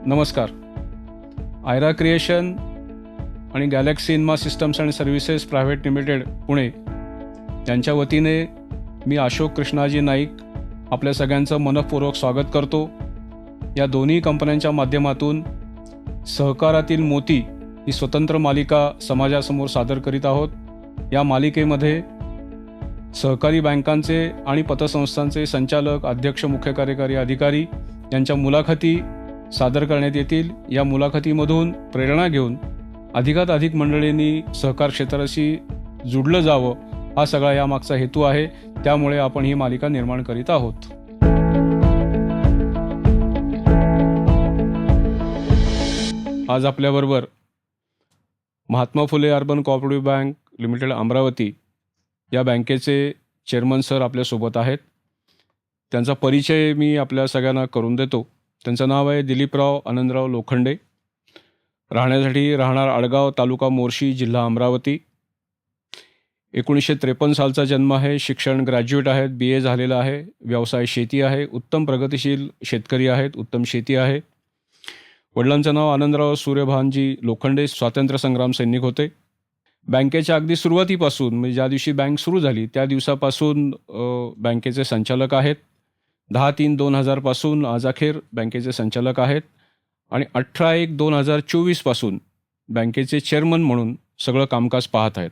नमस्कार. आयरा क्रिएशन आणि गॅलेक्सी इन्मा systems and services private limited Pune यांच्या वतीने मी अशोक कृष्णाजी नाईक आपल्या सगळ्यांचं मनःपूर्वक स्वागत करतो. या दोन्ही कंपन्यांच्या माध्यमातून सहकारातील मोती ही स्वतंत्र मालिका समाजासमोर सादर करीत आहोत. या मालिकेमध्ये सहकारी बँकांचे आणि पतसंस्थांचे संचालक, अध्यक्ष, मुख्य कार्यकारी अधिकारी यांच्या मुलाखती सादर करण्यात येतील. या मुलाखतीमधून प्रेरणा घेऊन अधिकात अधिक मंडळींनी सहकार क्षेत्राशी जुडलं जावं हा सगळा यामागचा हेतू आहे. त्यामुळे आपण ही मालिका निर्माण करीत आहोत. आज आपल्याबरोबर Mahatma Phule urban cooperative bank limited Amravati या बँकेचे चेअरमन सर आपल्यासोबत आहेत. त्यांचा परिचय मी आपल्या सगळ्यांना करून देतो. त्यांचं नाव आहे दिलीपराव आनंदराव लोखंडे. राहणार आडगाव, तालुका मोर्शी, जिल्हा अमरावती. 1953 सालचा जन्म आहे. शिक्षण ग्रॅज्युएट आहेत. BA झालेलं आहे. व्यवसाय शेती आहे. उत्तम प्रगतिशील शेतकरी आहेत. उत्तम शेती आहे. वडिलांचं नाव आनंदराव सूर्यभानजी लोखंडे, स्वातंत्र्य संग्राम सैनिक होते. बँकेच्या अगदी सुरुवातीपासून म्हणजे ज्या दिवशी बँक सुरू झाली त्या दिवसापासून बँकेचे संचालक आहेत. 10/3/2000 पासून आज अखेर बँकेचे संचालक आहेत आणि 18/1/2024 पासून बँकेचे चेअरमन म्हणून सगळं कामकाज पाहत आहेत.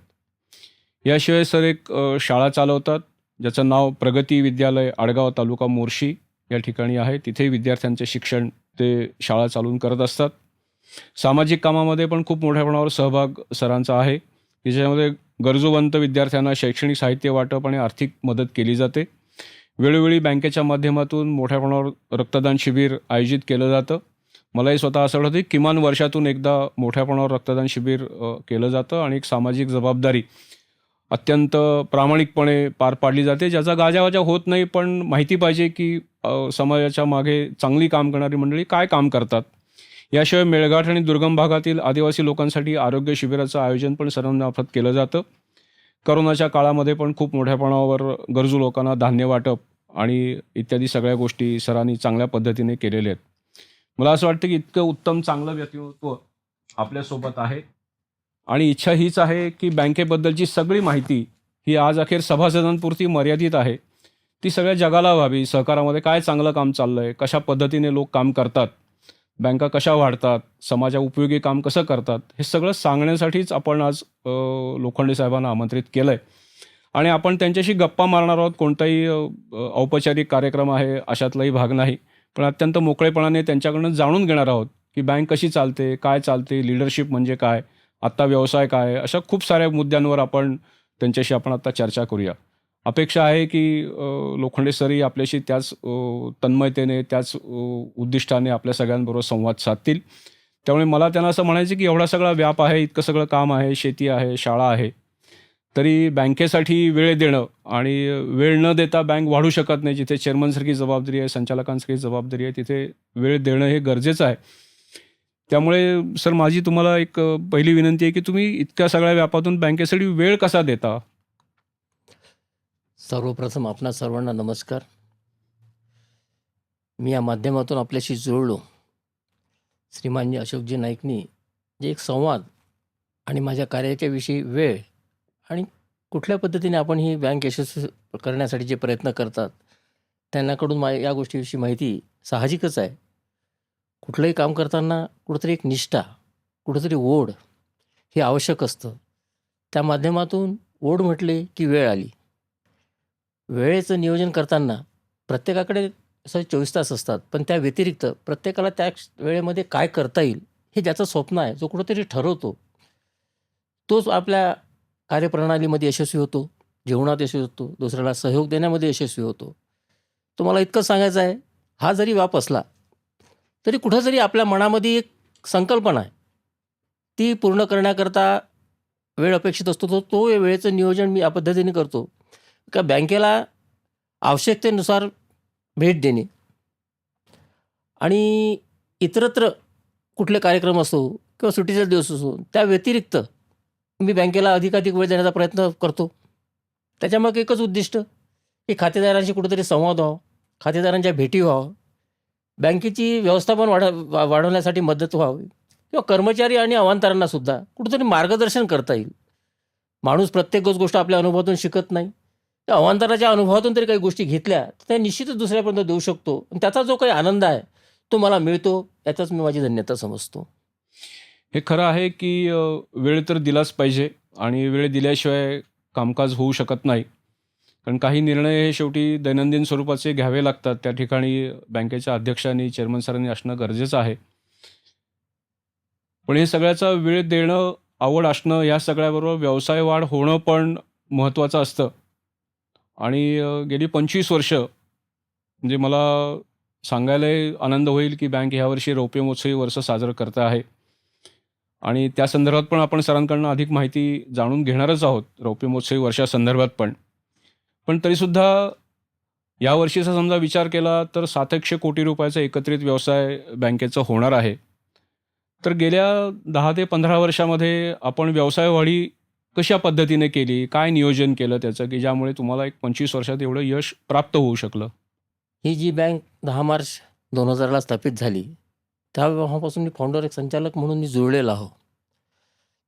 याशिवाय सर एक शाळा चालवतात ज्याचं नाव प्रगती विद्यालय आडगाव, तालुका मोर्शी या ठिकाणी आहे. तिथे विद्यार्थ्यांचे शिक्षण ते शाळा चालवून करत असतात. सामाजिक कामामध्ये पण खूप मोठ्या प्रमाणावर सहभाग सरांचा आहे. याच्यामध्ये गरजूवंत विद्यार्थ्यांना शैक्षणिक साहित्य वाटप आणि आर्थिक मदत केली जाते. वेळोवेळी बँकेच्या माध्यमातून मोठ्या प्रमाणावर रक्तदान शिबिर आयोजित केलं जातं. मलाही स्वतः असं वाटतं की किमान वर्षातून एकदा मोठ्या प्रमाणावर रक्तदान शिबिर केलं जातं आणि एक सामाजिक जबाबदारी अत्यंत प्रामाणिकपणे पार पाडली जाते, ज्याचा गाजावाजा होत नाही. पण माहिती पाहिजे की समाजाच्या मागे चांगली काम करणारी मंडळी काय काम करतात. याशिवाय मेळघाट आणि दुर्गम भागातील आदिवासी लोकांसाठी आरोग्य शिबिराचं आयोजन पण सरांमार्फत केलं जातं. करोनाच्या काळामध्ये पण खूप मोठ्या प्रमाणावर गरजू लोकांना धान्य वाटप आणि इत्यादी सगळ्या गोष्टी सरांनी चांगल्या पद्धतीने केलेल्या आहेत. मला असं वाटतं की इतकं उत्तम चांगलं व्यक्तिमत्व आपल्यासोबत आहे आणि इच्छा हीच आहे की बँकेबद्दलची सगळी माहिती ही आज अखेर सभासदांपुरती मर्यादित आहे, ती सगळ्या जगाला व्हावी. सहकारामध्ये काय चांगलं काम चाललं आहे, कशा पद्धतीने लोक काम करतात, बँका कशा वाढतात, समाजा उपयोगी काम कसं करतात, हे सगळं सांगण्यासाठीच आपण आज लोखंडे साहेबांना आमंत्रित केलं आहे आणि आपण त्यांच्याशी गप्पा मारणार आहोत. कोणताही औपचारिक कार्यक्रम आहे अशातलाही भाग नाही, पण अत्यंत मोकळेपणाने त्यांच्याकडून जाणून घेणार आहोत की बँक कशी चालते, काय चालते, लीडरशिप म्हणजे काय, आत्ता व्यवसाय काय, अशा खूप साऱ्या मुद्द्यांवर आपण त्यांच्याशी आता चर्चा करूया. अपेक्षा आहे की लोखंडे सरही आपल्याशी त्याच तन्मयतेने, त्याच उद्दिष्टाने आपल्या सगळ्यांबरोबर संवाद साधतील. त्यामुळे मला त्यांना असं म्हणायचं की एवढा सगळा व्याप आहे, इतकं सगळं काम आहे, शेती आहे, शाळा आहे, तरी बँकेसाठी वेळ देणं आणि वेळ न देता बँक वाढू शकत नाही. जिथे चेअरमनसारखी जबाबदारी आहे, संचालकांसारखी जबाबदारी आहे, तिथे वेळ देणं हे गरजेचं आहे. त्यामुळे सर माझी तुम्हाला एक पहिली विनंती आहे की तुम्ही इतक्या सगळ्या व्यापातून बँकेसाठी वेळ कसा देता. सर्वप्रथम आपणा सर्वांना नमस्कार. मी या माध्यमातून आपल्याशी जोडलो. श्रीमानजी अशोकजी नाईकनी जे एक संवाद आणि माझ्या कार्याच्या विषयी वेळ आणि कुठल्या पद्धतीने आपण ही बँक यशस्वी करण्यासाठी जे प्रयत्न करतात त्यांच्याकडून या गोष्टीविषयी माहिती साहजिकच आहे. कुठलंही काम करताना कुठंतरी एक निष्ठा, कुठंतरी ओढ हे आवश्यक असतं. त्या माध्यमातून ओढ म्हटले की वेळ आली. वेळेचं नियोजन करताना प्रत्येकाकडे असं 24 तास असतात, पण त्या व्यतिरिक्त प्रत्येकाला त्या वेळेमध्ये काय करता येईल हे ज्याचं स्वप्न आहे, जो कुठंतरी ठरवतो, तोच आपल्या कार्यप्रणालीमध्ये यशस्वी होतो, जीवनात यशस्वी होतो, दुसऱ्याला सहयोग देण्यामध्ये यशस्वी होतो. तुम्हाला इतकंच सांगायचं आहे, हा जरी व्याप असला तरी कुठं जरी आपल्या मनामध्ये एक संकल्पना आहे, ती पूर्ण करण्याकरता वेळ अपेक्षित असतो. तो वेळेचं नियोजन मी या पद्धतीने करतो का बँकेला आवश्यकतेनुसार भेट देणे आणि इतरत्र कुठले कार्यक्रम असो किंवा सुट्टीचा दिवस असो, त्या व्यतिरिक्त मी बँकेला अधिकाधिक वेळ देण्याचा प्रयत्न करतो. त्याच्यामागे एकच उद्दिष्ट की खातेदारांशी कुठेतरी संवाद व्हावा, खातेदारांच्या भेटी व्हावं, बँकेची व्यवस्थापन वाढवण्यासाठी मदत व्हावी किंवा कर्मचारी आणि अवांतरांना सुद्धा कुठेतरी मार्गदर्शन करता येईल. माणूस प्रत्येकच गोष्ट आपल्या अनुभवातून शिकत नाही. त्या अवांतराच्या अनुभवातून तरी काही गोष्टी घेतल्या तर त्या निश्चितच दुसऱ्यापर्यंत देऊ शकतो आणि त्याचा जो काही आनंद आहे तो मला मिळतो, याचाच मी माझी धन्यता समजतो. हे खरं आहे की वेळ तर दिलाच पाहिजे आणि वेळ दिल्याशिवाय कामकाज होऊ शकत नाही. कारण काही निर्णय हे शेवटी दैनंदिन स्वरूपाचे घ्यावे लागतात. त्या ठिकाणी बँकेच्या अध्यक्षांनी, चेअरमन सरांनी असणं गरजेचं आहे. पण हे सगळ्याचा वेळ देणं, आवड असणं, या सगळ्याबरोबर व्यवसाय वाढ होणं पण महत्त्वाचं असतं. आणि गेली 25 वर्ष म्हणजे मला सांगायलाही आनंद होईल की बँक ह्यावर्षी रौप्य महोत्सवी वर्ष साजरं करत आहे. आणि त्या संदर्भात पण आपण सरांकडनं अधिक माहिती जाणून घेणारच आहोत, रौप्य महोत्सवी वर्षासंदर्भात पण. पण तरीसुद्धा यावर्षीचा समजा विचार केला तर 700 कोटी रुपयाचा एकत्रित व्यवसाय बँकेचं होणार आहे. तर गेल्या 10 ते 15 वर्षामध्ये आपण व्यवसाय वाढी कशा पद्धतीने केली, काय नियोजन केलं त्याचं, की ज्यामुळे तुम्हाला एक 25 वर्षात एवढं यश प्राप्त होऊ शकलं? ही जी बँक 10 मार्च 2000ला स्थापित झाली तेव्हापासून मी फाउंडर, एक संचालक म्हणून मी जुळलेला आहो.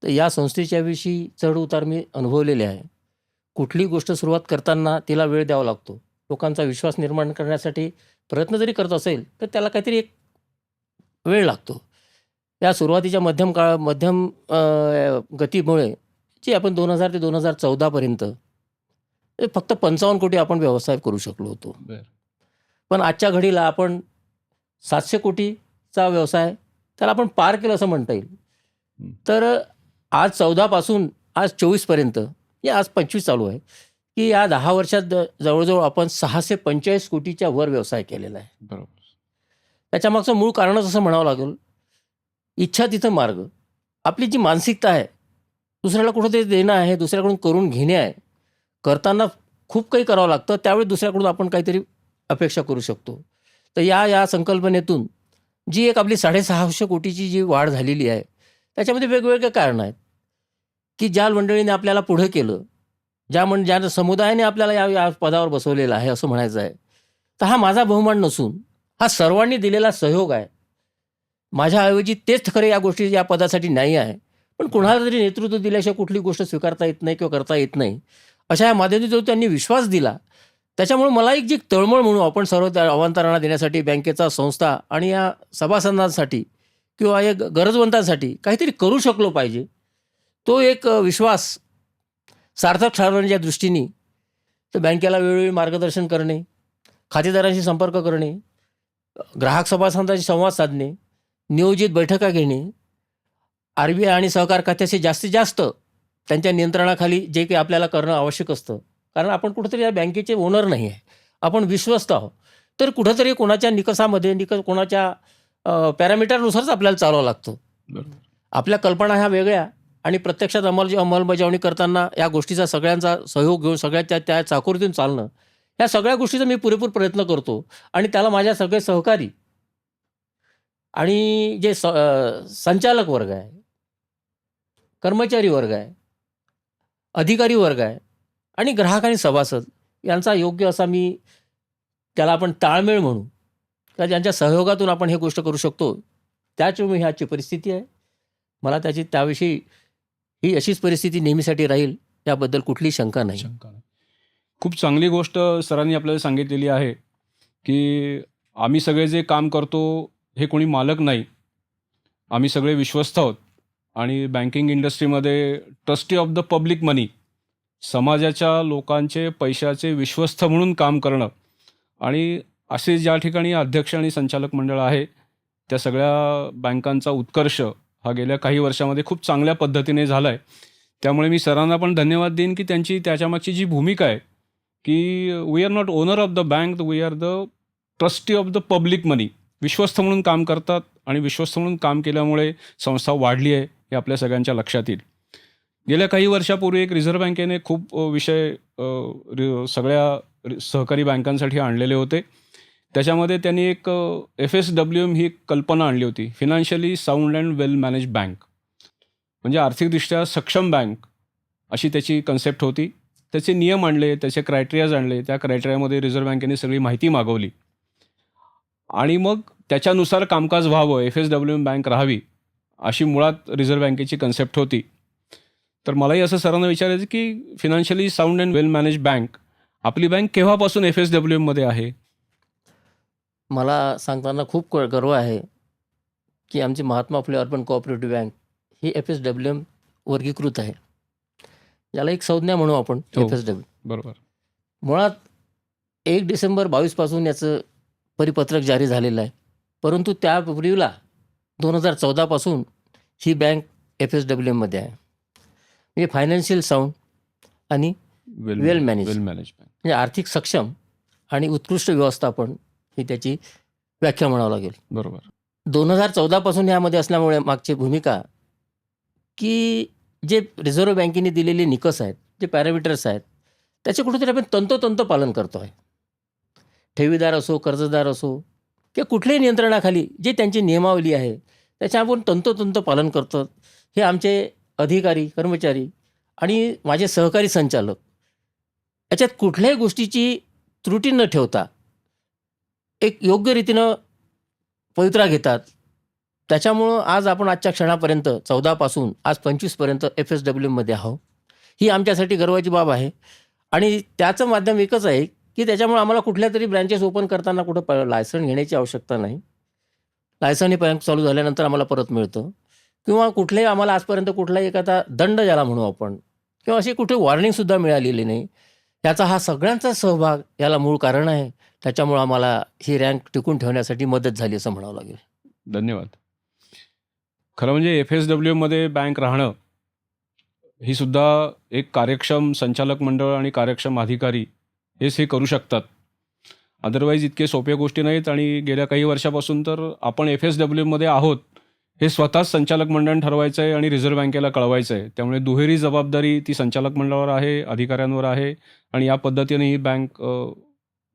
तर या संस्थेच्या विषयी चढ उतार मी अनुभवलेले आहे. कुठलीही गोष्ट सुरुवात करताना तिला वेळ द्यावा लागतो. लोकांचा विश्वास निर्माण करण्यासाठी प्रयत्न जरी करत असेल तर त्याला काहीतरी एक वेळ लागतो. या सुरुवातीच्या मध्यम गतीमुळे जी आपण 2000 ते 2014 ते फक्त 55 कोटी आपण व्यवसाय करू शकलो होतो. बरं. पण आजच्या घडीला आपण 700 कोटीचा व्यवसाय त्याला आपण पार केलं असं म्हणता येईल. हं. तर आज 14 पासून आज 24 पर्यंत, या आज 25 चालू आहे, की या 10 वर्षात जवळजवळ आपण 645 कोटीच्या वर व्यवसाय केलेला आहे. बरोबर. त्याच्यामागचं मूळ कारणच असं म्हणावं लागेल, इच्छा तिथं मार्ग. आपली जी मानसिकता आहे, दुसऱ्याला कुठंतरी देणं आहे, दुसऱ्याकडून करून घेणे आहे. करताना खूप काही करावं लागतं, त्यावेळी दुसऱ्याकडून आपण काहीतरी अपेक्षा करू शकतो. तर या संकल्पनेतून जी एक आपली 650 कोटीची जी वाढ झालेली आहे, त्याच्यामध्ये वेगवेगळे कारणं आहेत, की ज्या मंडळीने आपल्याला पुढं केलं, ज्या समुदायाने आपल्याला या पदावर बसवलेलं आहे असं म्हणायचं आहे. तर हा माझा बहुमान नसून हा सर्वांनी दिलेला सहयोग आहे. माझ्याऐवजी तेच खरे या गोष्टी या पदासाठी नाही आहे. पण कुणाला तरी नेतृत्व दिल्याशिवाय कुठली गोष्ट स्वीकारता येत नाही किंवा करता येत नाही. अशा या माध्यमातून जो त्यांनी विश्वास दिला, त्याच्यामुळे मला एक जी तळमळ म्हणून आपण सर्व त्या अवांतरांना देण्यासाठी बँकेचा संस्था आणि या सभासदांसाठी किंवा या गरजवंतांसाठी काहीतरी करू शकलो पाहिजे. तो एक विश्वास सार्थक ठरवण्याच्या दृष्टीने तर बँकेला वेळोवेळी मार्गदर्शन करणे, खातेदारांशी संपर्क करणे, ग्राहक सभासदांशी संवाद साधणे, नियोजित बैठका घेणे, RBI आणि सहकार खात्याशी जास्तीत जास्त त्यांच्या नियंत्रणाखाली जे काही आपल्याला करणं आवश्यक असतं. कारण आपण कुठंतरी या बँकेचे ओनर नाही आहे, आपण विश्वस्त आहोत. तर कुठंतरी कोणाच्या निकषामध्ये कोणाच्या पॅरामीटरनुसारच आपल्याला चालावं लागतं. बरोबर. आपल्या कल्पना ह्या वेगळ्या आणि प्रत्यक्षात अंमलबजावणी करताना या गोष्टीचा सगळ्यांचा सहयोग घेऊन सगळ्या त्या चाकोरीतून चालणं, या सगळ्या गोष्टीचा मी पुरेपूर प्रयत्न करतो. आणि त्याला माझ्या सगळे सहकारी आणि जे संचालक वर्ग आहे, कर्मचारी वर्ग आहे, अधिकारी वर्ग आहे आणि ग्राहक आणि सभासद यांचा योग्य असा मी त्याला आपण ताळमेळ म्हणू, का ज्यांच्या सहयोगातून आपण हे गोष्ट करू शकतो, त्याच्यामुळे ही आजची परिस्थिती आहे. मला त्याविषयी ही अशीच परिस्थिती नेहमीसाठी राहील याबद्दल कुठलीही शंका नाही. शंका नाही. खूप चांगली गोष्ट सरांनी आपल्याला सांगितलेली आहे की आम्ही सगळे जे काम करतो हे कोणी मालक नाही, आम्ही सगळे विश्वस्त आहोत. आणि बँकिंग इंडस्ट्रीमध्ये ट्रस्टी ऑफ द पब्लिक मनी, समाजाच्या लोकांचे पैशाचे विश्वस्त म्हणून काम करणं, आणि असे ज्या ठिकाणी अध्यक्ष आणि संचालक मंडळ आहे त्या सगळ्या बँकांचा उत्कर्ष हा गेल्या काही वर्षामध्ये खूप चांगल्या पद्धतीने झाला आहे. त्यामुळे मी सरांना पण धन्यवाद देईन की त्यांची त्याच्यामागची जी भूमिका आहे की we are not owner of the bank, we are the trustee of the public money. विश्वस्त म्हणून काम करतात आणि विश्वस्त म्हणून काम केल्यामुळे संस्था वाढली आहे हे आपल्या सगळ्यांच्या लक्षात येईल. गेल्या काही वर्षापूर्वी एक रिझर्व्ह बँकेने खूप विषय सगळ्या सहकारी बँकांसाठी आणलेले होते. त्याच्यामध्ये त्यांनी एक FSWM ही एक कल्पना आणली होती, financially sound and well manage bank. म्हणजे आर्थिकदृष्ट्या सक्षम बँक अशी त्याची कन्सेप्ट होती. त्याचे नियम आणले, त्याचे क्रायटेरियाज आणले, त्या क्रायटेरियामध्ये रिझर्व्ह बँकेने सगळी माहिती मागवली आणि मग त्याच्यानुसार कामकाज व्हावं, FSWM बँक राहावी, अशी मुळात रिझर्व्ह बँकेची कन्सेप्ट होती. तर मलाही असं सरांना विचारायचं की financially sound and well manage bank, आपली बँक केव्हापासून FSWM मध्ये आहे? मला सांगताना खूप गर्व आहे की आमची Mahatma Phule urban cooperative bank ही FSWM वर्गीकृत आहे. याला एक संज्ञा म्हणू आपण हो. FSWM. बरोबर. मुळात 1 डिसेंबर 22 पासून याचं परिपत्रक जारी झालेलं आहे. परंतु त्यापूर्वीला 2014 पासून ही बँक FSWM मध्ये आहे. म्हणजे फायनान्शियल साऊंड आणि वेल मॅनेज. वेल मॅनेज बँक. म्हणजे आर्थिक सक्षम आणि उत्कृष्ट व्यवस्थापन ही त्याची व्याख्या म्हणावं लागेल. बरोबर. 2014 पासून यामध्ये असल्यामुळे मागची भूमिका की जे रिझर्व्ह बँकेने दिलेले निकष आहेत, जे पॅरामीटर्स आहेत, त्याचे कुठेतरी आपण तंतोतंत पालन करतो आहे. ठेवीदार असो, कर्जदार असो किंवा कुठल्याही नियंत्रणाखाली जे त्यांची नियमावली आहे त्याचे आपण तंतोतंत पालन करतो. हे आमचे अधिकारी, कर्मचारी आणि माझे सहकारी संचालक याच्यात कुठल्याही गोष्टीची त्रुटी न ठेवता एक योग्य रीतीनं पवित्रा घेतात. त्याच्यामुळं आज आपण आजच्या क्षणापर्यंत 14 पासून आज 25 पर्यंत FSWM मध्ये आहोत. ही आमच्यासाठी गर्वाची बाब आहे आणि त्याचं माध्यम एकच आहे की त्याच्यामुळे आम्हाला कुठल्या तरी ब्रँचेस ओपन करताना कुठं लायसन घेण्याची आवश्यकता नाही. लायसन ही बँक चालू झाल्यानंतर आम्हाला परत मिळतं किंवा कुठल्याही आम्हाला आजपर्यंत कुठलाही एखादा दंड ज्याला म्हणू आपण किंवा अशी कुठे वॉर्निंगसुद्धा मिळालेली नाही. याचा हा सगळ्यांचा सहभाग याला मूळ कारण आहे. त्याच्यामुळं आम्हाला ही रँक टिकून ठेवण्यासाठी मदत झाली असं म्हणावं लागेल. धन्यवाद. खरं म्हणजे FSWM मध्ये बँक राहणं ही सुद्धा एक कार्यक्षम संचालक मंडळ आणि कार्यक्षम अधिकारी हेच हे करू शकतात. अदरवाईज इतके सोप्या गोष्टी नाहीत आणि गेल्या काही वर्षापासून तर आपण FSWM मध्ये आहोत हे स्वतःच संचालक मंडळाने ठरवायचं आहे आणि रिझर्व्ह बँकेला कळवायचं आहे. त्यामुळे दुहेरी जबाबदारी ती संचालक मंडळावर आहे, अधिकाऱ्यांवर आहे आणि या पद्धतीने ही बँक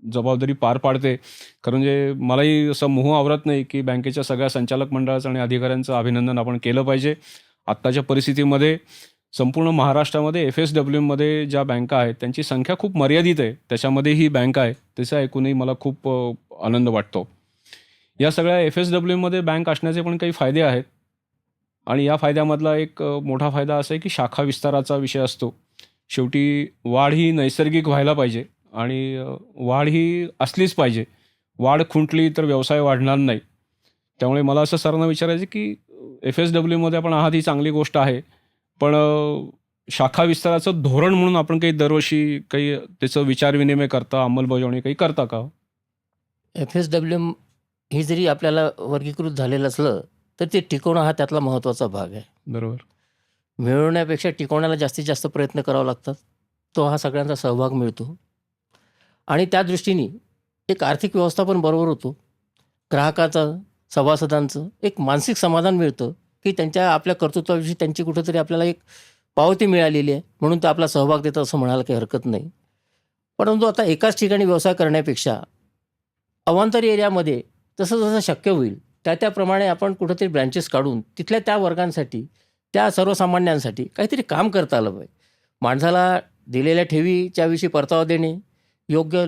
जबाबदारी पार पाडते. खरं म्हणजे मलाही असं मोह आवरत नाही की बँकेच्या सगळ्या संचालक मंडळाचं आणि अधिकाऱ्यांचं अभिनंदन आपण केलं पाहिजे. आत्ताच्या परिस्थितीमध्ये संपूर्ण महाराष्ट्रामध्ये FSWM मध्ये ज्या बँका आहेत त्यांची संख्या खूप मर्यादित आहे. त्याच्यामध्ये ही बँक आहे. त्याचं ऐकूनही मला खूप आनंद वाटतो. या सगळ्या FSWM मध्ये बँक असण्याचे पण काही फायदे आहेत आणि या फायद्यामधला एक मोठा फायदा असा आहे की शाखा विस्ताराचा विषय असतो. शेवटी वाढ ही नैसर्गिक व्हायला पाहिजे आणि वाढ ही असलीच पाहिजे. वाढ खुंटली तर व्यवसाय वाढणार नाही. त्यामुळे मला असं सरांना विचारायचं की FSWM मध्ये आपण आहात ही चांगली गोष्ट आहे, पण शाखा विस्ताराचं धोरण म्हणून आपण काही दरवर्षी काही त्याचं विचारविनिमय करता, अंमलबजावणी काही करता का? FSWM ही जरी आपल्याला वर्गीकृत झालेलं असलं तर ते टिकवणं हा त्यातला महत्त्वाचा भाग आहे. बरोबर. मिळवण्यापेक्षा टिकवण्याला जास्तीत जास्त प्रयत्न करावे लागतात. तो हा सगळ्यांचा सहभाग मिळतो आणि त्या दृष्टीने एक आर्थिक व्यवस्थापन बरोबर होतो. ग्राहकाचं, सभासदांचं एक मानसिक समाधान मिळतं की त्यांच्या आपल्या कर्तृत्वाविषयी त्यांची कुठंतरी आपल्याला एक पावती मिळालेली आहे म्हणून ते आपला सहभाग देतं असं म्हणायला काही हरकत नाही. परंतु आता एकाच ठिकाणी व्यवसाय करण्यापेक्षा अवांतरी एरियामध्ये जसं जसं शक्य होईल त्याप्रमाणे आपण कुठंतरी ब्रँचेस काढून तिथल्या त्या वर्गांसाठी, त्या सर्वसामान्यांसाठी काहीतरी काम करता आलं पाहिजे. माणसाला दिलेल्या ठेवीच्या विषयी परतावा देणे, योग्य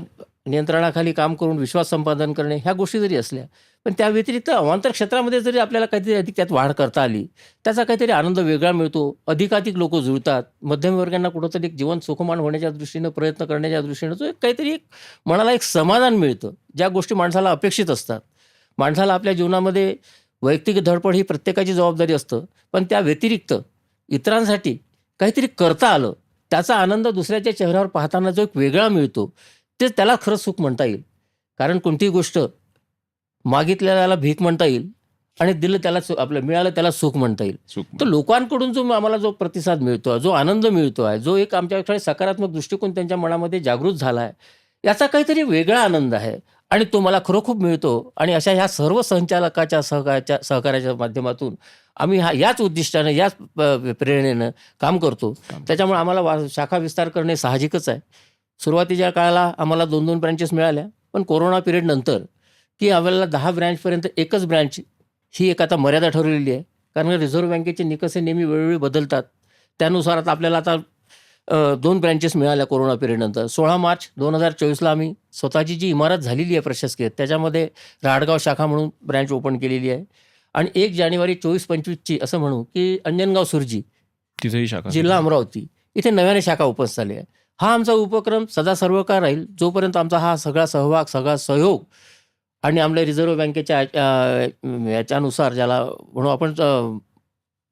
नियंत्रणाखाली काम करून विश्वास संपादन करणे ह्या गोष्टी जरी असल्या, पण त्या व्यतिरिक्त अवांतर क्षेत्रामध्ये जरी आपल्याला काहीतरी अधिक त्यात वाढ करता आली, त्याचा काहीतरी आनंद वेगळा मिळतो. अधिकाधिक लोक जुळतात. मध्यमवर्गांना कुठंतरी एक जीवन सुखमान होण्याच्या दृष्टीनं प्रयत्न करण्याच्या दृष्टीनं जो एक काहीतरी एक मनाला एक समाधान मिळतं. ज्या गोष्टी माणसाला अपेक्षित असतात. माणसाला आपल्या जीवनामध्ये वैयक्तिक धडपड ही प्रत्येकाची जबाबदारी असतं, पण त्या व्यतिरिक्त इतरांसाठी काहीतरी करता आलं त्याचा आनंद दुसऱ्याच्या चेहऱ्यावर पाहताना जो एक वेगळा मिळतो, ते त्याला खरंच सुख म्हणता येईल. कारण कोणतीही गोष्ट मागितलेल्याला भीक म्हणता येईल आणि दिलं त्याला आपलं मिळालं त्याला सुख म्हणता येईल. तर लोकांकडून जो आम्हाला जो प्रतिसाद मिळतो आहे, जो आनंद मिळतो आहे, जो एक आमच्याकडे सकारात्मक दृष्टिकोन त्यांच्या मनामध्ये जागृत झाला आहे, याचा काहीतरी वेगळा आनंद आहे आणि तो मला खरोखर मिळतो. आणि अशा ह्या सर्व संचालकाच्या सहकार्याच्या माध्यमातून आम्ही याच उद्दिष्टानं, याच प्रेरणेनं काम करतो. त्याच्यामुळे आम्हाला शाखा विस्तार करणे साहजिकच आहे. सुरुवातीच्या काळाला आम्हाला 2-2 ब्रँचेस मिळाल्या, पण कोरोना पिरियड नंतर की आपल्याला 10 ब्रँचपर्यंत एकच ब्रँच ही एक आता मर्यादा ठरवलेली आहे. कारण रिझर्व्ह बँकेचे निकष नेहमी वेळोवेळी बदलतात. त्यानुसार आता आपल्याला आता 2 ब्रँचेस मिळाल्या कोरोना पिरियडनंतर. 16 मार्च 2024ला आम्ही स्वतःची जी इमारत झालेली आहे प्रशासकीय, त्याच्यामध्ये राहडगाव शाखा म्हणून ब्रँच ओपन केलेली आहे. आणि 1 जानेवारी 24-25ची असं म्हणू की अंजनगाव सुरजी, तिथेही शाखा जिल्हा अमरावती, इथे नव्याने शाखा ओपन झाली आहे. हा आमचा उपक्रम सदा सर्वकाळ राहील, जोपर्यंत आमचा हा सगळा सहभाग, सगळा सहयोग आणि आपल्या रिझर्व्ह बँकेच्या याच्यानुसार, ज्याला म्हणू आपण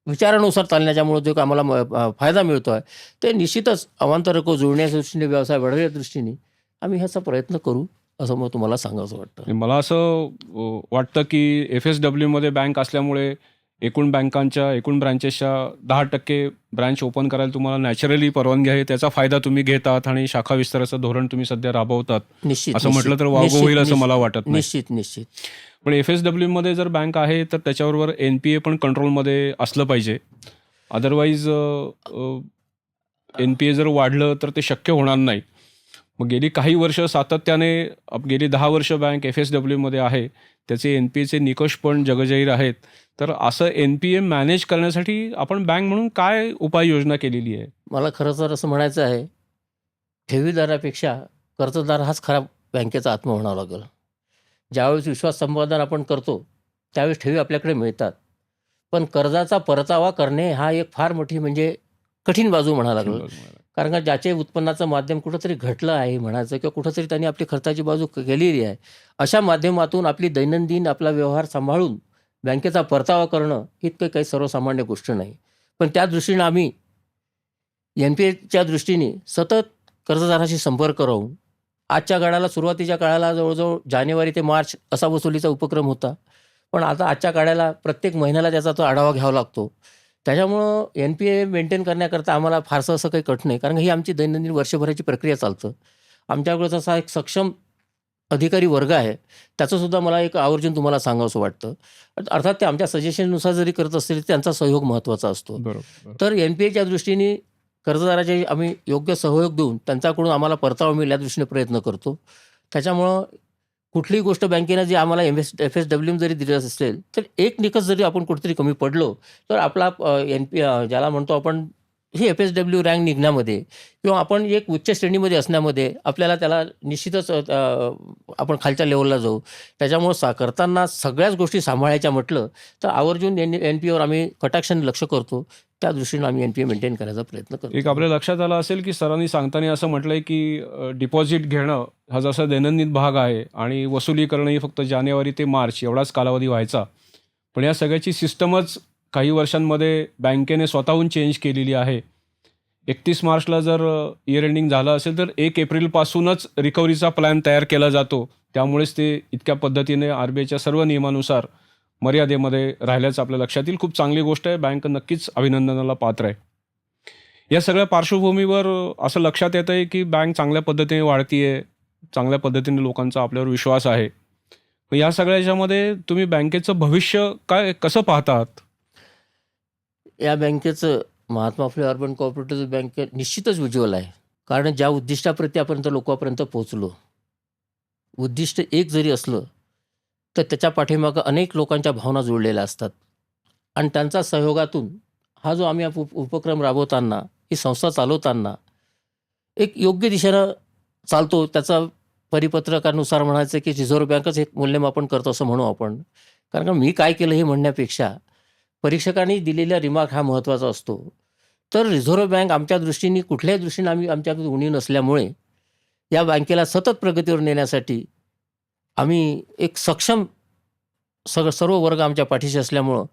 विचारानुसार चालण्याच्यामुळे जो आम्हाला फायदा मिळतो आहे, ते निश्चितच अवांतरको जुळण्याच्या दृष्टीने, व्यवसाय वाढवण्याच्या दृष्टीने आम्ही ह्याचा प्रयत्न करू, असं मग तुम्हाला सांगावंसं वाटतं. मला असं वाटतं की FSWमध्ये बँक असल्यामुळे एकूण ब्रँचेसच्या 10% ब्रँच ओपन करायला तुम्हाला नॅचरली परवानगी आहे. त्याचा फायदा तुम्ही घेत आहात आणि शाखा विस्ताराचं धोरण तुम्ही सध्या राबवतात. निश्चित असं म्हटलं तर वावगं होईल असं मला वाटत नाही. निश्चित. पण FSWमध्ये जर बँक आहे तर त्याच्याबरोबर NPA पण कंट्रोलमध्ये असलं पाहिजे. अदरवाईज NPA जर वाढलं तर ते शक्य होणार नाही. मग गेली काही वर्ष सातत्याने, गेली 10 वर्ष बँक FSWमध्ये आहे. त्याचे NPAचे निकष पण जगजाहीर आहेत. तर असं NPA मॅनेज करण्यासाठी आपण बँक म्हणून काय उपाययोजना केलेली आहे? मला खरं तर असं म्हणायचं आहे, ठेवीदारापेक्षा कर्जदार हाच खरा बँकेचा आत्मा म्हणावा लागेल. ज्यावेळेस विश्वास संपादन आपण करतो, त्यावेळेस ठेवी आपल्याकडे मिळतात. पण कर्जाचा परतावा करणे हा एक फार मोठी म्हणजे कठीण बाजू म्हणावं लागेल. कारण का ज्याचे उत्पन्नाचं माध्यम कुठंतरी घटलं आहे म्हणायचं, किंवा कुठंतरी त्यांनी आपली खर्चाची बाजू केलेली आहे, अशा माध्यमातून आपली दैनंदिन आपला व्यवहार सांभाळून बँकेचा परतावा करणं इतकं काही सर्वसामान्य गोष्ट नाही. पण त्या दृष्टीनं आम्ही NPAच्या दृष्टीने सतत कर्जदाराशी संपर्क राहून, आजच्या काळाला, सुरुवातीच्या काळाला जवळजवळ जानेवारी ते मार्च असा वसुलीचा उपक्रम होता. पण आता आजच्या काळाला प्रत्येक महिन्याला त्याचा तो आढावा घ्यावा लागतो. त्याच्यामुळं NPA मेंटेन करण्याकरता आम्हाला फारसं असं काही कठीण नाही, कारण ही आमची दैनंदिन वर्षभराची प्रक्रिया चालतं. आमच्याकडे तसा एक सक्षम अधिकारी वर्ग आहे, त्याचंसुद्धा मला एक आवर्जून तुम्हाला सांगावंसं वाटतं. अर्थात ते आमच्या सजेशननुसार जरी करत असतील, त्यांचा सहयोग महत्त्वाचा असतो. बरोबर. तर NPAच्या दृष्टीने कर्जदाराचे आम्ही योग्य सहयोग देऊन त्यांच्याकडून आम्हाला परतावा मिळेल या दृष्टीने प्रयत्न करतो. त्याच्यामुळं कुठलीही गोष्ट बँकेनं जी आम्हाला FSW जरी दिली असेल, तर एक निकष जरी आपण कुठेतरी कमी पडलो, तर आपला ज्याला म्हणतो आपण ही FSW रँक निघण्यामध्ये किंवा आपण एक उच्च श्रेणीमध्ये असण्यामध्ये आपल्याला त्याला निश्चितच आपण खालच्या लेवलला जाऊ. त्याच्यामुळं करताना सगळ्याच गोष्टी सांभाळायच्या म्हटलं तर आवर्जून NPAवर आम्ही कटाक्षाने लक्ष करतो. त्या दृष्टीनं आम्ही NPA मेंटेन करायचा प्रयत्न करतो. एक आपल्या लक्षात आलं असेल की सरांनी सांगताना असं म्हटलंय की डिपॉझिट घेणं हा जसा दैनंदिन भाग आहे आणि वसुली करणं ही फक्त जानेवारी ते मार्च एवढाच कालावधी व्हायचा. पण या सगळ्याची सिस्टमच काही वर्षांमध्ये बँकेने स्वतःहून चेंज केलेली आहे. 31 मार्चला जर इयर एंडिंग झालं असेल तर 1 एप्रिलपासूनच रिकव्हरीचा प्लॅन तयार केला जातो. त्यामुळेच ते इतक्या पद्धतीने RBIच्या सर्व नियमानुसार मर्यादेमध्ये राहिल्याचं आपल्या लक्षात येईल. खूप चांगली गोष्ट आहे. बँक नक्कीच अभिनंदनाला पात्र आहे. या सगळ्या पार्श्वभूमीवर असं लक्षात येतं आहे की बँक चांगल्या पद्धतीने वाढतीये, चांगल्या पद्धतीने लोकांचा आपल्यावर विश्वास आहे. या सगळ्या याच्यामध्ये तुम्ही बँकेचं भविष्य कसं पाहतात? या बँकेचं, Mahatma Phule urban cooperative bank निश्चितच उज्ज्वल आहे. कारण ज्या उद्दिष्टाप्रती आपण लोकांपर्यंत पोहोचलो, उद्दिष्ट एक जरी असलं तर त्याच्या पाठीमागं अनेक लोकांच्या भावना जुळलेल्या असतात आणि त्यांचा सहयोगातून हा जो आम्ही उपक्रम राबवताना, ही संस्था चालवताना एक योग्य दिशेनं चालतो. त्याचा परिपत्रकानुसार म्हणायचं की रिझर्व्ह बँकच एक मूल्यमापन करतो असं म्हणू आपण. कारण का मी काय केलं हे म्हणण्यापेक्षा परीक्षकांनी दिलेला रिमार्क हा महत्त्वाचा असतो. तर रिझर्व्ह बँक आमच्या दृष्टीने कुठल्याही दृष्टीने आमच्याकडे उणीव नसल्यामुळे या बँकेला सतत प्रगतीवर नेण्यासाठी आम्ही एक सक्षम सर्व वर्ग आमच्या पाठीशी असल्यामुळं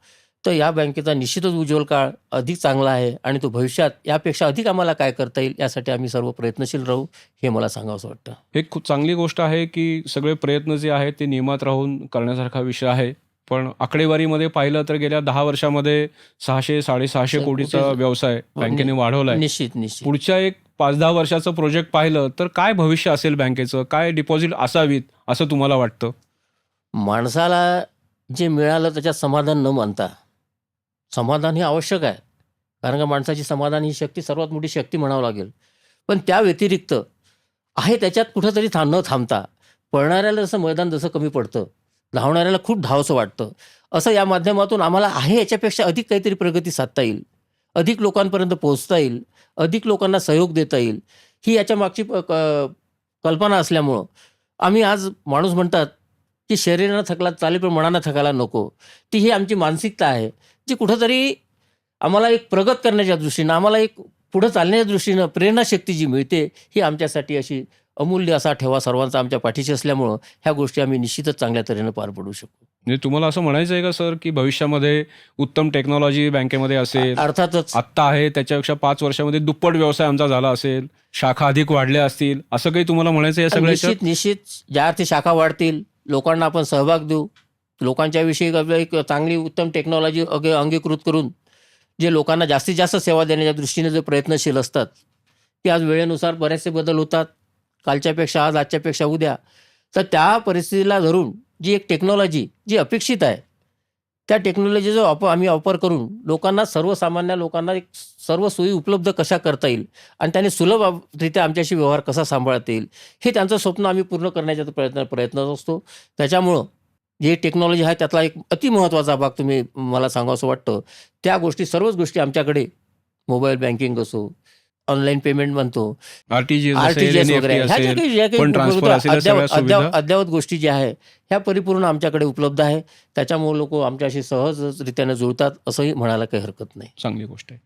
तर या बँकेचा निश्चितच उज्ज्वल काळ अधिक चांगला आहे आणि तो भविष्यात यापेक्षा अधिक आम्हाला काय करता येईल यासाठी आम्ही सर्व प्रयत्नशील राहू, हे मला सांगावंसं वाटतं. हे खूप चांगली गोष्ट आहे की सगळे प्रयत्न जे आहेत ते नियमात राहून करण्यासारखा विषय आहे. पण आकडेवारीमध्ये पाहिलं तर गेल्या 10 वर्षामध्ये 600-650 कोटीचा व्यवसाय बँकेने वाढवला आहे. निश्चित. पुढच्या एक 5-10 वर्षाचं प्रोजेक्ट पाहिलं तर काय भविष्य असेल बँकेचं? काय डिपॉझिट असावीत असं तुम्हाला वाटतं? माणसाला जे मिळालं त्याच्यात समाधान न मानता, समाधान हे आवश्यक आहे. कारण का माणसाची समाधान ही शक्ती सर्वात मोठी शक्ती म्हणावं लागेल. पण त्या व्यतिरिक्त आहे त्याच्यात कुठंतरी न थांबता, पळणाऱ्याला जसं मैदान जसं कमी पडतं, धावणाऱ्याला खूप धावसं वाटतं, असं या माध्यमातून आम्हाला आहे याच्यापेक्षा अधिक काहीतरी प्रगती साधता येईल अधिक लोकांपर्यंत पोहोचता येईल, अधिक लोकांना सहयोग देता येईल, ही याच्या मागची कल्पना असल्यामुळं आम्ही आज माणूस म्हणतात, की शरीरानं थकला चालेल पण मनानं थकायला नको. ती ही आमची मानसिकता आहे, जी कुठेतरी आम्हाला एक प्रगत करण्याच्या दृष्टीनं, आम्हाला एक पुढे चालण्याच्या दृष्टीनं प्रेरणाशक्ती जी मिळते, ही आमच्यासाठी अशी अमूल्य असा ठेवा सर्वांचा आमच्या पाठीशी असल्यामुळं ह्या गोष्टी आम्ही निश्चितच चांगल्या तऱ्हेनं पार पडू शकू. म्हणजे तुम्हाला असं म्हणायचं आहे का सर, की भविष्यामध्ये उत्तम टेक्नॉलॉजी बँकेमध्ये असेल, अर्थातच आत्ता आहे त्याच्यापेक्षा 5 वर्षामध्ये दुप्पट व्यवसाय आमचा झाला असेल, शाखा अधिक वाढल्या असतील, असं काही तुम्हाला म्हणायचं आहे या सगळ्याच्यात? निश्चित ज्या अर्थी शाखा वाढतील, लोकांना आपण सहभाग देऊ, लोकांच्या विषयी एक चांगली उत्तम टेक्नॉलॉजी अंगीकृत करून जे लोकांना जास्तीत जास्त सेवा देण्याच्या दृष्टीने जे प्रयत्नशील असतात, की आज वेळेनुसार बरेचसे बदल होतात. कालच्यापेक्षा आज, आजच्यापेक्षा उद्या. तर त्या परिस्थितीला धरून जी एक टेक्नॉलॉजी जी अपेक्षित आहे, त्या टेक्नॉलॉजीचा आम्ही वापर करून लोकांना, सर्वसामान्य लोकांना एक सर्व सोयी उपलब्ध कशा करता येईल आणि त्याने सुलभरित्या आमच्याशी व्यवहार कसा सांभाळता येईल, हे त्यांचं स्वप्न आम्ही पूर्ण करण्याचा प्रयत्न असतो. त्याच्यामुळं जे टेक्नॉलॉजी आहे त्यातला एक अतिमहत्त्वाचा भाग तुम्ही मला सांगावंसं वाटतं. त्या गोष्टी, सर्वच गोष्टी आमच्याकडे मोबाईल बँकिंग असो, ऑनलाईन पेमेंट म्हणतो, आरटीजीएस आरटीजीएस असेल, वगैरे, एनईएफटी ह्या ज्या असेल, काही ज्या काही फंड ट्रान्सफर असेल, या सगळ्या सुविधा अद्ययावत गोष्टी ज्या आहे, ह्या परिपूर्ण आमच्याकडे उपलब्ध आहे. त्याच्यामुळे लोक आमच्याशी सहजरित्याने जुळतात असंही म्हणायला काही हरकत नाही. चांगली गोष्ट आहे.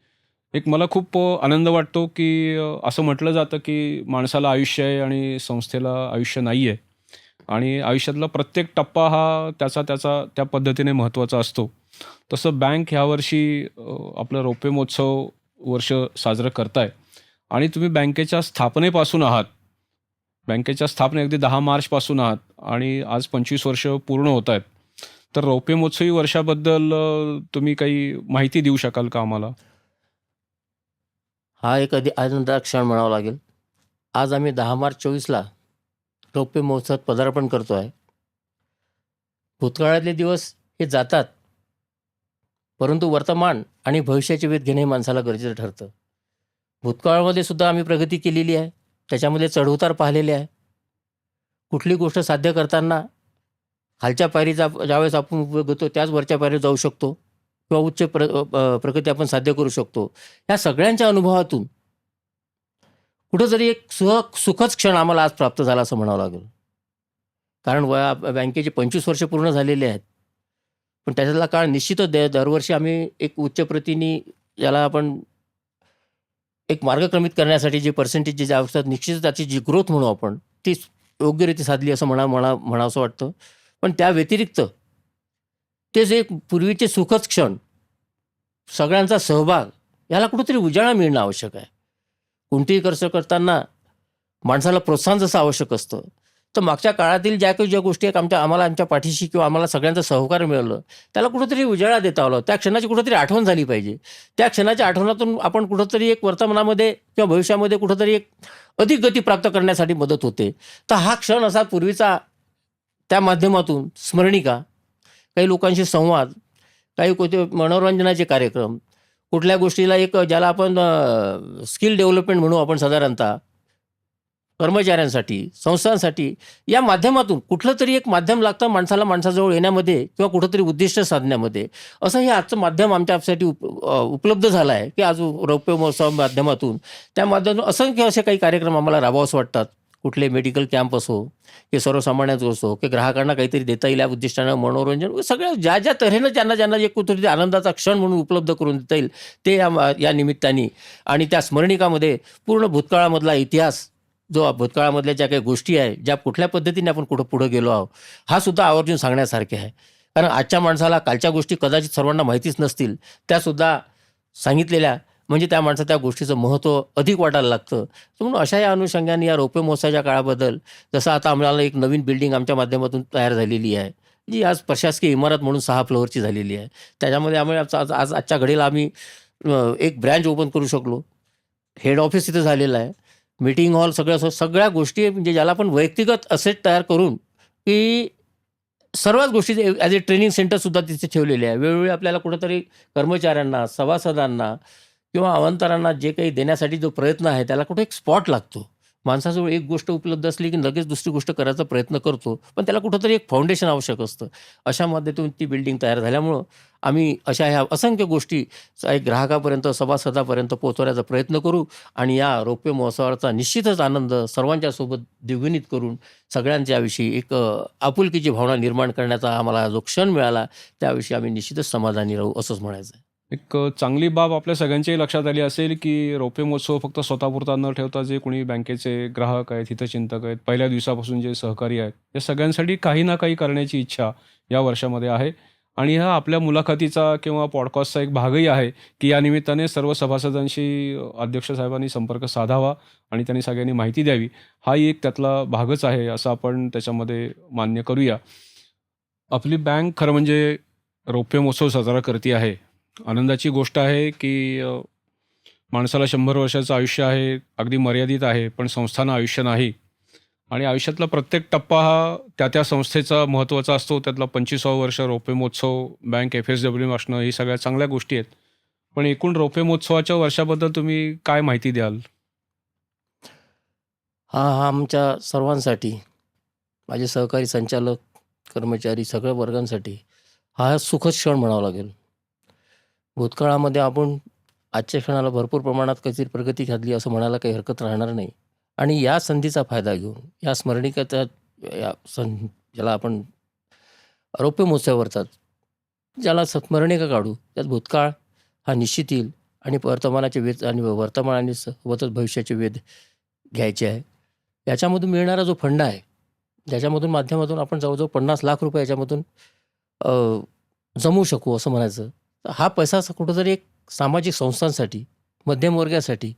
एक मला खूप आनंद वाटतो, की असं म्हटलं जातं, की माणसाला आयुष्य आहे आणि संस्थेला आयुष्य नाही आहे आणि आयुष्यातला प्रत्येक टप्पा हा त्याचा त्या पद्धतीने महत्त्वाचा असतो. तसं बँक ह्यावर्षी आपलं रौप्य महोत्सव वर्ष साजरं करताय आणि तुम्ही बँकेच्या स्थापनेपासून आहात. बँकेच्या स्थापने अगदी 10 मार्चपासून आहात आणि आज 25 वर्ष पूर्ण होत आहेत. तर रौप्य महोत्सवी वर्षाबद्दल तुम्ही काही माहिती देऊ शकाल का आम्हाला? हा एक आनंदाचा क्षण म्हणावा लागेल. आज आम्ही 10 मार्च 24ला रौप्य महोत्सवात पदार्पण करतो आहे. भूतकाळातले दिवस हे जातात, परंतु वर्तमान आणि भविष्याचे वेध घेणे हे माणसाला गरजेचं ठरतं. भूतकाळामध्ये सुद्धा आम्ही प्रगती केलेली आहे, त्याच्यामध्ये चढउतार पाहिलेले आहे. कुठली गोष्ट साध्य करताना खालच्या पायरीचा ज्यावेळेस आपण उपयोग होतो, त्याच वरच्या पायरीवर जाऊ शकतो किंवा उच्च प्रगती आपण साध्य करू शकतो. ह्या सगळ्यांच्या अनुभवातून कुठंतरी एक सुखद क्षण आम्हाला आज प्राप्त झाला असं म्हणावं लागेल. कारण बँकेचे 25 वर्ष पूर्ण झालेले आहेत, पण त्याच्यातला काळ निश्चितच दरवर्षी आम्ही एक उच्च प्रतीने, ज्याला आपण एक मार्गक्रमित करण्यासाठी जे पर्सेंटेज जे असतात, निश्चितच त्याची जी ग्रोथ म्हणू आपण, ती योग्यरीती साधली असं म्हणावंसं वाटतं. पण त्या व्यतिरिक्त ते जे एक पूर्वीचे सुखद क्षण, सगळ्यांचा सहभाग, याला कुठेतरी उजाळा मिळणं आवश्यक आहे. कोणतीही खर्च करताना माणसाला प्रोत्साहन जसं आवश्यक असतं, तर मागच्या काळातील ज्या गोष्टी आहेत आम्हाला आमच्या पाठीशी किंवा आम्हाला सगळ्यांचं सहकार्य मिळालं, त्याला कुठेतरी उजाळा देता आलं. त्या क्षणाची कुठेतरी आठवण झाली पाहिजे. त्या क्षणाच्या आठवणातून आपण कुठेतरी एक वर्तमानामध्ये किंवा भविष्यामध्ये कुठेतरी एक अधिक गती प्राप्त करण्यासाठी मदत होते. तर हा क्षण असा पूर्वीचा, त्या माध्यमातून स्मरणिका, काही लोकांशी संवाद, काही मनोरंजनाचे कार्यक्रम, कुठल्या गोष्टीला एक ज्याला आपण स्किल डेव्हलपमेंट म्हणू आपण साधारणतः, कर्मचाऱ्यांसाठी, संस्थांसाठी, या माध्यमातून कुठलं तरी एक माध्यम लागतं माणसाला माणसाजवळ येण्यामध्ये किंवा कुठंतरी उद्दिष्ट साधण्यामध्ये. असं हे आजचं माध्यम आमच्यासाठी उपलब्ध झालं आहे, की आज रौप्य महोत्सव माध्यमातून, त्या माध्यमातून असंख्य असे काही कार्यक्रम आम्हाला राबवावेसे वाटतात. कुठले मेडिकल कॅम्प असो, की सर्वसामान्यांचं असो, की ग्राहकांना काहीतरी देता येईल या उद्दिष्टानं, मनोरंजन, सगळ्या ज्या तऱ्हेनं ज्यांना एक कुठेतरी आनंदाचा क्षण म्हणून उपलब्ध करून देता येईल, ते या निमित्ताने, आणि त्या स्मरणिकामध्ये पूर्ण भूतकाळामधला इतिहास, जो भूतकाळामधल्या ज्या काही गोष्टी आहे, ज्या कुठल्या पद्धतीने आपण पुढे गेलो आहोत, हा सुद्धा आवर्जून सांगण्यासारखे आहे. कारण आजच्या माणसाला कालच्या गोष्टी कदाचित सर्वांना माहितीच नसतील, त्यासुद्धा सांगितलेल्या म्हणजे त्या माणसाला त्या गोष्टीचं महत्त्व अधिक वाटायला लागतं. म्हणून अशा या अनुषंगाने या रौप्य महोत्सवाच्या काळाबद्दल, जसं आता आम्हाला एक नवीन बिल्डिंग आमच्या माध्यमातून तयार झालेली आहे, जी आज प्रशासकीय इमारत म्हणून 6 फ्लोअरची झालेली आहे. त्याच्यामध्ये आम्ही आजच्या घडीला आम्ही एक ब्रँच ओपन करू शकलो. हेड ऑफिस इथं झालेलं आहे. मीटिंग हॉल, सगळ्या गोष्टी म्हणजे ज्याला आपण व्यक्तिगत असेट तयार करून, की सर्वच गोष्टी ॲज ए ट्रेनिंग सेंटरसुद्धा तिथे ठेवलेले आहे. वेळोवेळी आपल्याला कुठंतरी कर्मचाऱ्यांना, सभासदांना किंवा अवंतरांना जे काही देण्यासाठी जो प्रयत्न आहे, त्याला कुठे एक स्पॉट लागतो. माणसाजवळ एक गोष्ट उपलब्ध असली की लगेच दुसरी गोष्ट करायचा प्रयत्न करतो. पण त्याला कुठेतरी एक फाउंडेशन आवश्यक असतं. अशा पद्धतीतून ती बिल्डिंग तयार झाल्यामुळं आम्ही अशा ह्या असंख्य गोष्टी एक ग्राहकापर्यंत, सभासदापर्यंत पोहोचवण्याचा प्रयत्न करू आणि या रौप्य महोत्सवाचा निश्चितच आनंद सर्वांच्या सोबत द्विगुणित करून सगळ्यांच्याविषयी एक आपुलकीची भावना निर्माण करण्याचा आम्हाला जो क्षण मिळाला, त्याविषयी आम्ही निश्चितच समाधानी राहू असंच म्हणायचं आहे. एक चांगली बाब आपल्या सगळ्यांच्याही लक्षात आली असेल, की रौप्य महोत्सव फक्त स्वतःपुरता न ठेवता जे कोणी बँकेचे ग्राहक आहेत, हितचिंतक आहेत, पहिल्या दिवसापासून जे सहकारी आहेत, या सगळ्यांसाठी काही ना काही करण्याची इच्छा या वर्षामध्ये आहे. आणि हा आपल्या मुलाखतीचा किंवा पॉडकास्टचा एक भागही आहे, की या निमित्ताने सर्व सभासदांशी अध्यक्ष साहेबांनी संपर्क साधावा आणि त्यांनी सगळ्यांनी माहिती द्यावी. हाही एक त्यातला भागच आहे, असं आपण त्याच्यामध्ये मान्य करूया. आपली बँक खरं म्हणजे रौप्य महोत्सव साजरा करते आहे. आनंदाची गोष्ट आहे, की माणसाला 100 वर्षाचं आयुष्य आहे, अगदी मर्यादित आहे, पण संस्थानं आयुष्य नाही. आणि आयुष्यातला प्रत्येक टप्पा हा त्या संस्थेचा महत्त्वाचा असतो. त्यातला 25वा वर्ष रौप्य महोत्सव, बँक FSW असणं, ही सगळ्या चांगल्या गोष्टी आहेत. पण एकूण रौप्य महोत्सवाच्या वर्षाबद्दल तुम्ही काय माहिती द्याल? हा आमच्या सर्वांसाठी, माझे सहकारी संचालक, कर्मचारी सगळ्या वर्गांसाठी हा सुखद क्षण म्हणावा लागेल. भूतकाळामध्ये आपण आजच्या क्षणाला भरपूर प्रमाणात काहीतरी प्रगती साधली असं म्हणायला काही हरकत राहणार नाही. आणि या संधीचा फायदा घेऊन या स्मरणिकेच्या या ज्याला आपण रौप्य महोत्सव करतात, ज्याला स्मरणिका काढू, त्यात भूतकाळ हा निश्चित येईल आणि वर्तमानाचे वेध आणि वर्तमान आणि सोबतच भविष्याचे वेध घ्यायचे आहे. याच्यामधून मिळणारा जो फंड आहे, ज्याच्यामधून माध्यमातून आपण जवळजवळ 50 लाख रुपये याच्यामधून अ, जमवू शकू असं म्हणायचं. तर हा पैसा कुठंतरी एक सामाजिक संस्थांसाठी, मध्यमवर्गासाठी,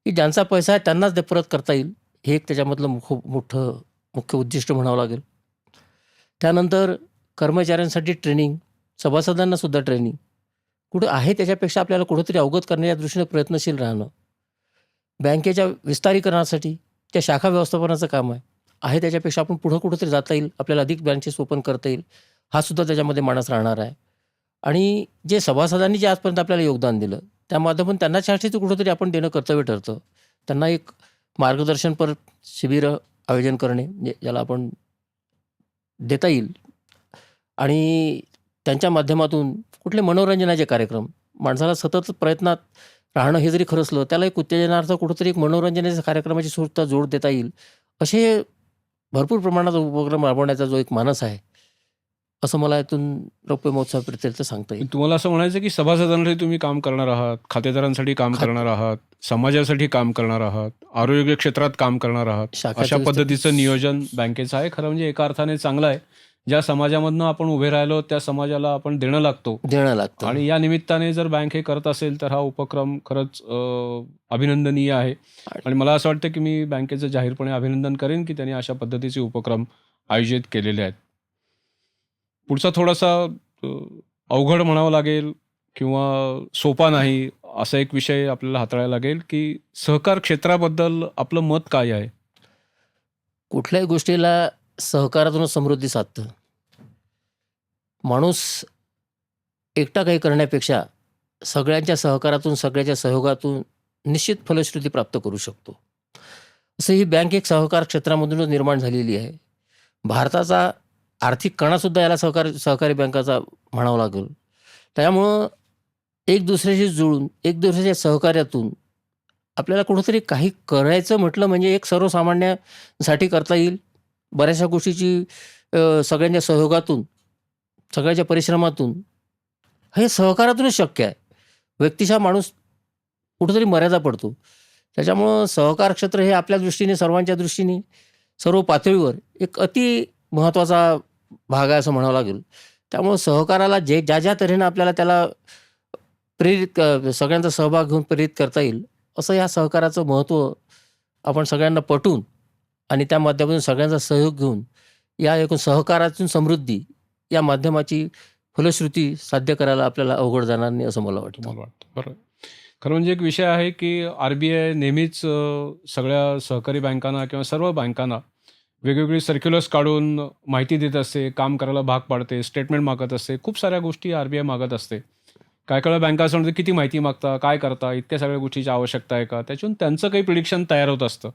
की ज्यांचा पैसा आहे त्यांनाच ते परत करता येईल, हे एक त्याच्यामधलं खूप मोठं मुख्य उद्दिष्ट म्हणावं लागेल. त्यानंतर कर्मचाऱ्यांसाठी ट्रेनिंग, सभासदांनासुद्धा ट्रेनिंग कुठं आहे त्याच्यापेक्षा आपल्याला कुठेतरी अवगत करण्याच्या दृष्टीने प्रयत्नशील राहणं. बँकेच्या विस्तारीकरणासाठी त्या शाखा व्यवस्थापनाचं काम आहे त्याच्यापेक्षा आपण पुढं कुठेतरी जाता येईल, आपल्याला अधिक ब्रँचेस ओपन करता येईल, हा सुद्धा त्याच्यामध्ये मानस राहणार आहे. आणि जे सभासदांनी जे आजपर्यंत आपल्याला योगदान दिलं, त्या माध्यमातून त्यांना शाश्वती कुठंतरी आपण देणं कर्तव्य ठरतं. त्यांना एक मार्गदर्शनपर शिबिरं आयोजन करणे, ज्याला आपण देता येईल. आणि त्यांच्या माध्यमातून कुठले मनोरंजनाचे कार्यक्रम, माणसाला सतत प्रयत्नात राहणं हे जरी खरं असलं, त्याला एक उत्तेजनार्थ कुठंतरी एक मनोरंजनाच्या कार्यक्रमाची सुद्धा जोड देता येईल. असे भरपूर प्रमाणात उपक्रम राबवण्याचा जो एक मानस आहे, असं मला यातून रौप्य महोत्सवाबद्दल सांगता येईल. तुम्हाला असं म्हणायचं, की सभासदांसाठी तुम्ही काम करणार आहात, खातेदारांसाठी काम करणार आहात, समाजासाठी काम करणार आहात, आरोग्य क्षेत्रात काम करणार आहात. शाखाच्या अशा पद्धतीचं नियोजन बँकेचं आहे. खरं म्हणजे एका अर्थाने चांगलं आहे. ज्या समाजामधनं आपण उभे राहिलो, त्या समाजाला आपण देणं लागतो. देणं लागतं. आणि या निमित्ताने जर बँक हे करत असेल, तर हा उपक्रम खरंच अभिनंदनीय आहे. आणि मला असं वाटतं, की मी बँकेचं जाहीरपणे अभिनंदन करेन, की त्यांनी अशा पद्धतीचे उपक्रम आयोजित केलेले आहेत. पुढचा थोडासा अवघड म्हणावं लागेल किंवा सोपा नाही, असा एक विषय आपल्याला हाताळायला लागेल, की सहकार क्षेत्राबद्दल आपलं मत काय आहे? कुठल्याही गोष्टीला सहकारातूनच समृद्धी साधतं. माणूस एकटा काही करण्यापेक्षा सगळ्यांच्या सहकारातून, सगळ्याच्या सहयोगातून निश्चित फलश्रुती प्राप्त करू शकतो. असं ही बँक एक सहकार क्षेत्रामधूनच निर्माण झालेली आहे. भारताचा आर्थिक कणासुद्धा याला सहकारी बँकाचा म्हणावं लागेल. त्यामुळं एक दुसऱ्याशी जुळून, एक दुसऱ्याच्या सहकार्यातून आपल्याला कुठंतरी काही करायचं म्हटलं म्हणजे एक सर्वसामान्यासाठी करता येईल. बऱ्याचशा गोष्टीची सगळ्यांच्या सहयोगातून, सगळ्याच्या परिश्रमातून, हे सहकारातूनच शक्य आहे. व्यक्तिशः माणूस कुठंतरी मर्यादा पडतो. त्याच्यामुळं सहकार क्षेत्र हे आपल्या दृष्टीने, सर्वांच्या दृष्टीने, सर्व पातळीवर एक अति महत्त्वाचा भाग आहे असं म्हणावं लागेल. त्यामुळं सहकाराला ज्या तऱ्हेनं आपल्याला त्याला प्रेरित सगळ्यांचा सहभाग घेऊन प्रेरित करता येईल, असं या सहकाराचं महत्त्व आपण सगळ्यांना पटवून आणि त्या माध्यमातून सगळ्यांचा सहयोग घेऊन या एकूण सहकारातून समृद्धी या माध्यमाची फलश्रुती साध्य करायला आपल्याला अवघड जाणार नाही असं मला वाटतं. बरोबर. खरं म्हणजे एक विषय आहे, की RBI नेहमीच सगळ्या सहकारी बँकांना किंवा सर्व बँकांना वेगवेगळी सर्क्युलर्स काढून माहिती देत असते, काम करायला भाग पाडते, स्टेटमेंट मागत असते. खूप साऱ्या गोष्टी RBI मागत असते. काय काय बँका असं म्हणते, किती माहिती मागता, काय करता, इतक्या सगळ्या गोष्टीची आवश्यकता आहे का? त्याच्यातून त्यांचं काही प्रिडिक्शन तयार होत असतं.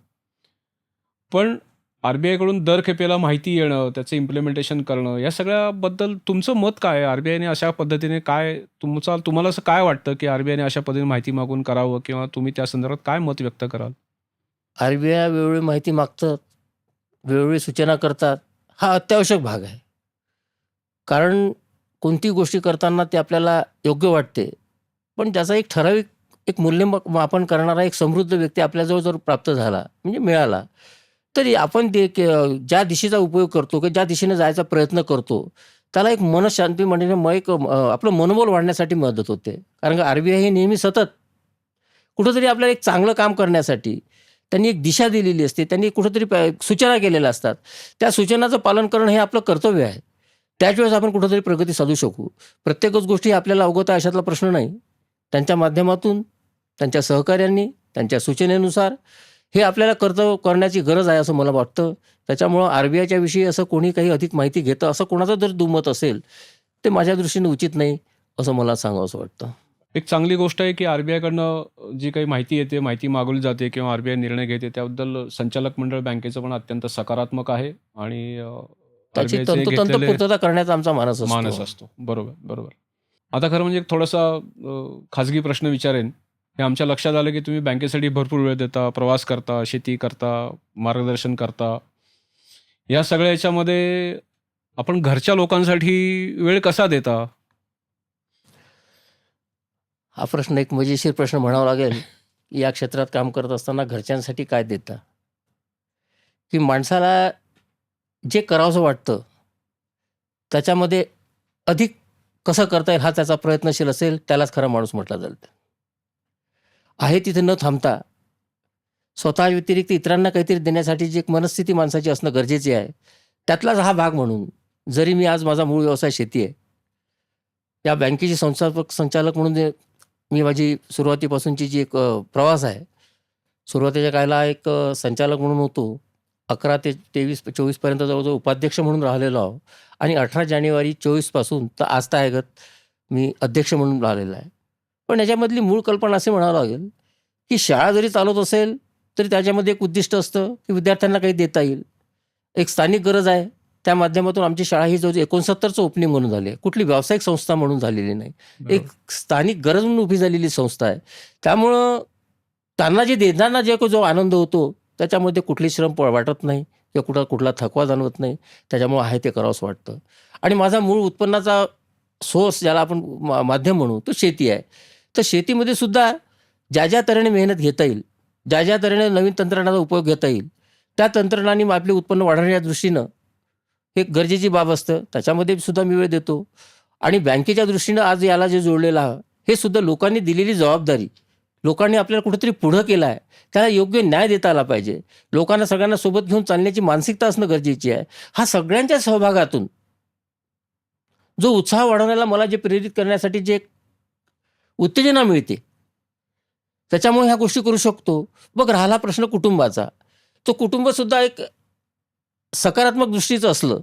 पण आर-बी-आयकडून दर खेपेला माहिती येणं, त्याचं इम्प्लिमेंटेशन करणं, या सगळ्याबद्दल तुमचं मत काय आहे? आर-बी-आयने अशा पद्धतीने काय तुम्हाला असं काय वाटतं, की आर-बी-आयने अशा पद्धतीने माहिती मागून करावं किंवा तुम्ही त्या संदर्भात काय मत व्यक्त कराल? आर-बी-आय वेळोवेळी माहिती मागतात, वेळोवेळी सूचना करतात. हा अत्यावश्यक भाग आहे. कारण कोणतीही गोष्टी करताना ते आपल्याला योग्य वाटते. पण त्याचा एक ठराविक एक मापन करणारा एक समृद्ध व्यक्ती आपल्याजवळ जर प्राप्त झाला, म्हणजे मिळाला, तरी आपण ते ज्या दिशेचा उपयोग करतो किंवा ज्या दिशेने जायचा प्रयत्न करतो, त्याला एक मनःशांती म्हणजे आपलं मनोबल वाढण्यासाठी मदत होते. कारण का आर-बी-आय हे नेहमी सतत कुठेतरी आपल्याला एक चांगलं काम करण्यासाठी त्यांनी एक दिशा दिलेली असते. त्यांनी कुठेतरी सूचना केलेल्या असतात. त्या सूचनाचं पालन करणं हे आपलं कर्तव्य आहे. त्याच वेळेस आपण कुठेतरी प्रगती साधू शकू. प्रत्येकच गोष्टी आपल्याला अवगत आहे अशातला प्रश्न नाही. त्यांच्या माध्यमातून, त्यांच्या सहकार्यांनी, त्यांच्या सूचनेनुसार हे आपल्याला कर्तव्य करण्याची गरज आहे असं मला वाटतं. त्याच्यामुळं आर-बी-आयच्या विषयी असं कोणी काही अधिक माहिती घेतं असं कोणाचं जर दुमत असेल, ते माझ्या दृष्टीने उचित नाही असं मला सांगावसं वाटतं. एक चांगली गोष्ट आहे, की आर-बी-आयकडनं जी काही माहिती येते, माहिती मागवली जाते किंवा आर-बी-आय निर्णय घेते, त्याबद्दल संचालक मंडळ बँकेचं पण अत्यंत सकारात्मक आहे आणि त्याची आर-बी-आयचे तंतोतंत घेतलेले पूर्तता करण्याचा आमचा मानस मानस असतो. असतो. बरोबर, बरोबर. आता खरं म्हणजे एक थोडासा खाजगी प्रश्न विचारेन. हे आमच्या लक्षात आलं, की तुम्ही बँकेसाठी भरपूर वेळ देता, प्रवास करता, शेती करता, मार्गदर्शन करता. या सगळ्या याच्यामध्ये आपण घरच्या लोकांसाठी वेळ कसा देता? हा प्रश्न एक मजेशीर प्रश्न म्हणावा लागेल. या क्षेत्रात काम करत असताना घरच्यांसाठी काय देता? की माणसाला जे करावसं वाटतं, त्याच्यामध्ये अधिक कसं करता येईल हा त्याचा प्रयत्नशील असेल, त्यालाच खरा माणूस म्हटला जाईल. आहे तिथे न थांबता स्वतः व्यतिरिक्त इतरांना काहीतरी देण्यासाठी जी एक मनस्थिती माणसाची असणं गरजेची आहे. त्यातलाच हा भाग म्हणून जरी मी आज माझा मूळ व्यवसाय शेती आहे. या बँकेचे संचालक म्हणून मी माझी सुरुवातीपासूनची जी एक प्रवास आहे. सुरुवातीच्या काळाला एक संचालक म्हणून होतो. 11 ते 23-24 पर्यंत जवळ-जवळ उपाध्यक्ष म्हणून राहिलेलो आहो आणि 18 जानेवारी 24 पासून तर आजतागत मी अध्यक्ष म्हणून राहिलेला आहे. पण याच्यामधली मूळ कल्पना असे म्हणावं लागेल, की शाळा जरी चालवत असेल, तरी त्याच्यामध्ये एक उद्दिष्ट असतं, की विद्यार्थ्यांना काही देता येईल. एक स्थानिक गरज आहे. त्या माध्यमातून आमची शाळा ही जवळ 69चं ओपनिंग म्हणून झाली आहे. कुठली व्यावसायिक संस्था म्हणून झालेली नाही. एक बरोबर. स्थानिक गरज म्हणून उभी झालेली संस्था आहे. त्यामुळं त्यांना जे देताना जो आनंद होतो, त्याच्यामध्ये कुठली श्रम वाटत नाही किंवा कुठला थकवा जाणवत नाही. त्याच्यामुळं आहे ते करावंसं वाटतं. आणि माझा मूळ उत्पन्नाचा सोर्स ज्याला आपण माध्यम म्हणू, तो शेती आहे. तर शेतीमध्ये सुद्धा ज्या तऱ्हेने मेहनत घेता येईल, ज्या तऱ्हेने नवीन तंत्रज्ञानाचा उपयोग घेता येईल, त्या तंत्रज्ञानाने आपले उत्पन्न वाढवण्याच्या दृष्टीनं हे गरजेची बाब असतं. त्याच्यामध्ये सुद्धा मी वेळ देतो. आणि बँकेच्या दृष्टीनं आज याला जे जोडलेलं आहे, हे सुद्धा लोकांनी दिलेली जबाबदारी. लोकांनी आपल्याला कुठेतरी पुढं केलं आहे. त्याला योग्य न्याय देता आला पाहिजे. लोकांना सगळ्यांना सोबत घेऊन चालण्याची मानसिकता असणं गरजेची आहे. हा सगळ्यांच्या सहभागातून जो उत्साह वाढवण्याला मला जे प्रेरित करण्यासाठी जे एक उत्तेजना मिळते, त्याच्यामुळे ह्या गोष्टी करू शकतो. मग राहिला प्रश्न कुटुंबाचा. तो कुटुंबसुद्धा एक सकारात्मक दृष्टीचं असलं,